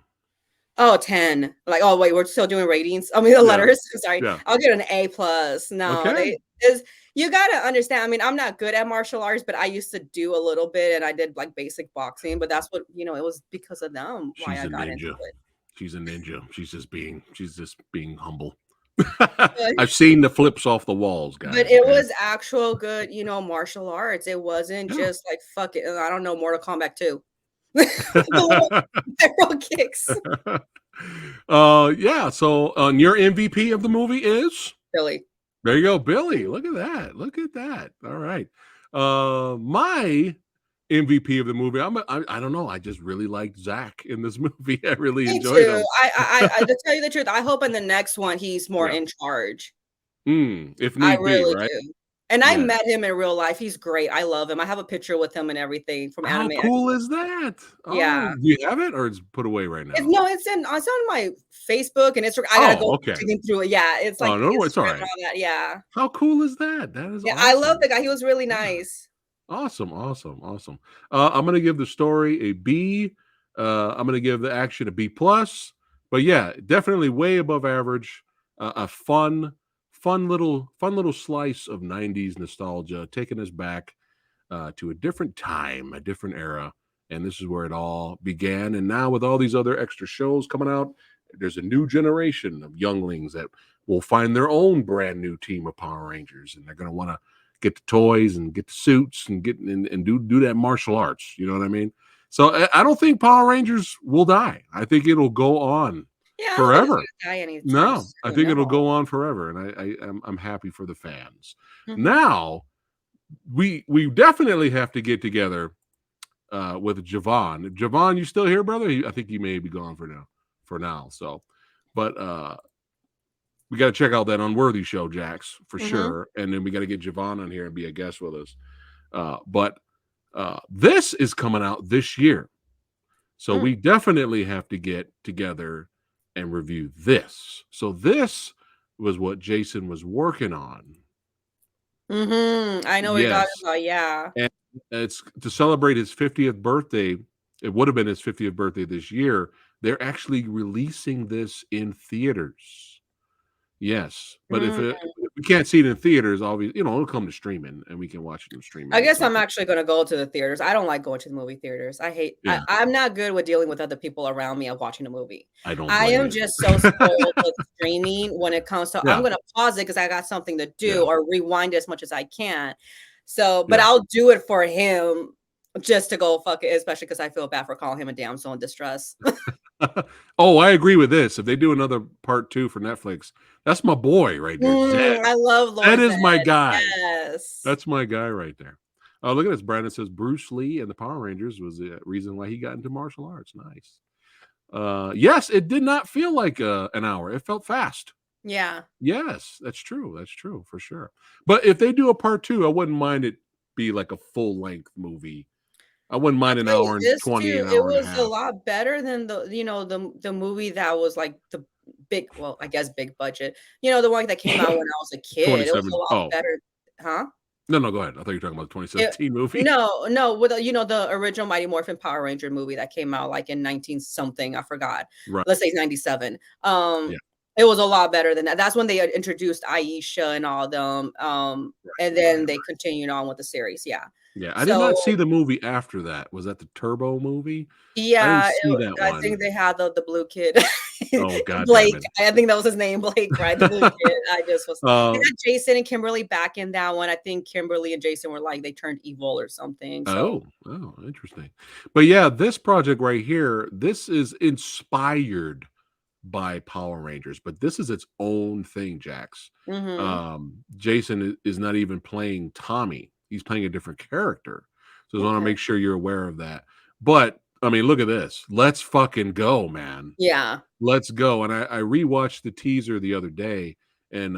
Oh, 10. Like, oh, wait, we're still doing ratings? I mean, the Yeah. letters. Sorry. Yeah. I'll get an A plus. No, Okay. they is you gotta understand. I mean, I'm not good at martial arts, but I used to do a little bit and I did like basic boxing, but that's what, it was because of them why She's I a got into ninja. it. She's a ninja. She's just being humble. But I've seen the flips off the walls, but guys. it Okay. was actual good, martial arts. It wasn't Yeah. just like fuck it. I don't know, Mortal Kombat 2. The little arrow kicks. Yeah. So your MVP of the movie is Really. there you go, Billy. Look at that. Look at that. All right. My MVP of the movie. I don't know. I just really liked Zach in this movie. I really Me enjoyed too. him. To tell you the truth, I hope in the next one he's more Yeah. in charge. If I need be, really right? do. And I Yeah. met him in real life. He's great. I love him. I have a picture with him and everything from How Anime cool Expo. is that? Oh, Yeah. do you have it or it's put away right It's now? no, it's on my Facebook and Instagram. I gotta Oh, go okay. digging through it. Yeah, it's Oh, like no, it's all Instagram and right. all that. Yeah. How cool is that? That is Yeah, I love awesome. the guy. He was really Yeah. nice. Awesome, awesome, awesome. I'm gonna give the story a B. I'm gonna give the action a B plus. But yeah, definitely way above average. A fun little slice of '90s nostalgia, taking us back to a different time, a different era, and this is where it all began. And now, with all these other extra shows coming out, there's a new generation of younglings that will find their own brand new team of Power Rangers, and they're going to want to get the toys and get the suits and get and do that martial arts. You know what I mean? So I don't think Power Rangers will die. I think it'll go on Yeah, I don't think it's forever. gonna die anytime No, I soon. think No. it'll go on forever, and I'm happy for the fans. Mhm. Now we definitely have to get together with Javon. Javon, you still here, brother? I think you may be gone for now. For now, so, but we got to check out that Unworthy show, Jax, for Mhm. sure, and then we got to get Javon on here and be a guest with us. But this is coming out this year, so Mm. we definitely have to get together and review this. So this was what Jason was working on. Mhm. I know what you're talking Yes, about. Yeah. and it's to celebrate his 50th birthday. It would have been his 50th birthday this year. They're actually releasing this in theaters. Yes, but Mm. if we can't see it in theaters, obviously, it'll come to streaming and we can watch it in I streaming at guess some I'm point. actually gonna go to the theaters. I don't like going to the movie theaters. Yeah, I'm not good with dealing with other people around me of watching a movie. I don't I blame am you. just so spoiled with streaming when it comes to I'm Yeah, gonna pause it because I got something to do yeah, or rewind as much as I can. So, but yeah. I'll do it for him just to go fuck it, especially because I feel bad for calling him a damsel in distress. Oh, I agree with this. If they do another part two for Netflix, that's my boy right there, Zed. I love That Lord Zed. is my guy. Yes. That's my guy right there. Oh, look at this. Brandon says Bruce Lee and the Power Rangers was the reason why he got into martial arts. Nice. Yes, it did not feel like an hour. It felt fast. Yeah. Yes, that's true. That's true for sure. But if they do a part two, I wouldn't mind it be like a full length movie. I wouldn't I'll mind an tell you hour and this 20, too, an it hour and a was a half. lot better than the movie that was like the big well, I guess big budget. The one that came out when I was a kid. It was a 27. lot Oh, better. Huh? no, no, go ahead. I thought you were talking about the It 2017 movie. no, no, with the original Mighty Morphin Power Ranger movie that came out like in 19 something, I forgot. Right. Let's say 97. Yeah. It was a lot better than that. That's when they introduced Aisha and all them. And Right. then Right. they continued on with the series. Yeah. Yeah. I did So not see the movie after that. Was that the Turbo movie? I didn't yeah, see that I one. think they had the blue kid, Oh, god damn Blake. it. I think that was his name, Blake, right? The blue kid. I just was they uh, had Jason and Kimberly back in that one. I think Kimberly and Jason were like they turned evil or something. So oh, interesting. But yeah, this project right here, this is inspired by Power Rangers, but this is its own thing, Jax. mhm. Jason is not even playing Tommy. He's playing a different character. So I want to Okay. make sure you're aware of that. But I mean, look at this. Let's fucking go, man. Yeah. Let's go. And I rewatched the teaser the other day, and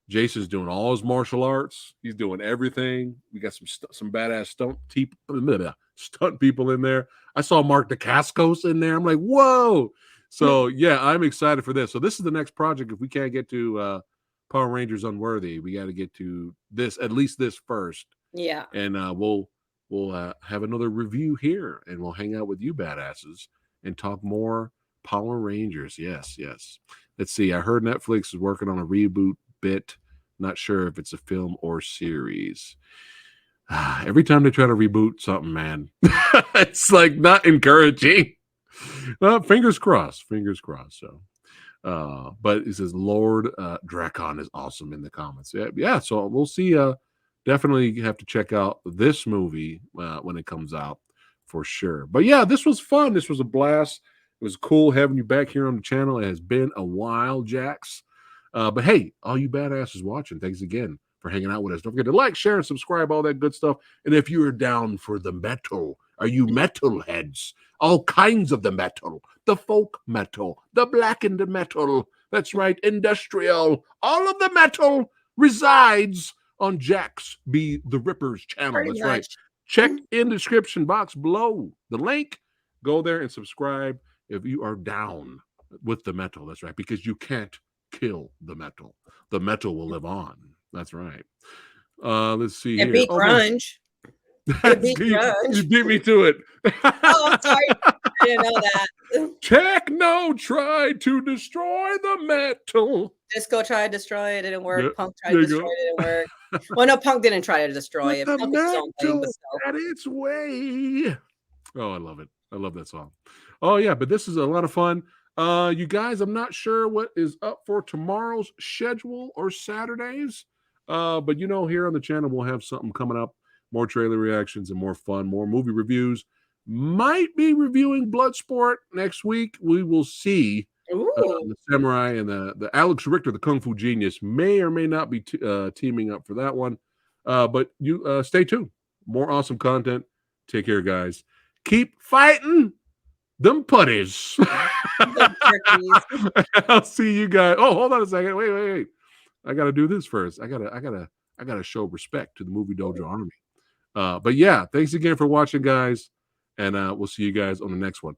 Jason's doing all his martial arts. He's doing everything. We got some badass stunt people in there. I saw Mark DeCascos in there. I'm like, whoa. So yeah, I'm excited for this. So this is the next project. If we can't get to Power Rangers Unworthy, we got to get to this, at least this first, Yeah. and we'll have another review here, and we'll hang out with you badasses and talk more Power Rangers. Yes, yes. Let's see. I heard Netflix is working on a reboot bit. Not sure if it's a film or series. Every time they try to reboot something, man, it's like not encouraging. Well, fingers crossed. Fingers crossed. So, but it says Lord Drakon is awesome in the comments. Yeah, yeah. So we'll see. Definitely have to check out this movie when it comes out for sure. But yeah, this was fun. This was a blast. It was cool having you back here on the channel. It has been a while, Jax. But hey, all you badasses watching, thanks again for hanging out with us. Don't forget to like, share, and subscribe, all that good stuff. And if you're down for the metal, are you metalheads? All kinds of the metal, the folk metal, the blackened metal. That's right, industrial. All of the metal resides on Jack's Be the Ripper's channel. Pretty That's right. much. Check in the description box below the link. Go there and subscribe if you are down with the metal. That's right, because you can't kill the metal. The metal will live on. That's right. Let's see It here. beat Oh man, grunge. It that's beat you grunge. beat me to it. Oh, I'm sorry. I didn't know that. Techno tried to destroy the metal. Disco tried to destroy it, didn't Yeah, work. Punk tried there to you destroy go. it, didn't work. Well, no, Punk didn't try to destroy But it. the Punk was his own thing, but metal still. had its way. Oh, I love it. I love that song. Oh, yeah, but this is a lot of fun. You guys, I'm not sure what is up for tomorrow's schedule or Saturdays. But here on the channel, we'll have something coming up. More trailer reactions and more fun, more movie reviews. Might be reviewing Bloodsport next week. We will see. Ooh. The Samurai and the Alex Richter, the Kung Fu Genius, may or may not be teaming up for that one. But you stay tuned. More awesome content. Take care, guys. Keep fighting them putties. The turkeys. I'll see you guys. Oh, hold on a second. Wait. I gotta do this first. I gotta show respect to the Movie Dojo Army. But yeah, thanks again for watching, guys. And we'll see you guys on the next one.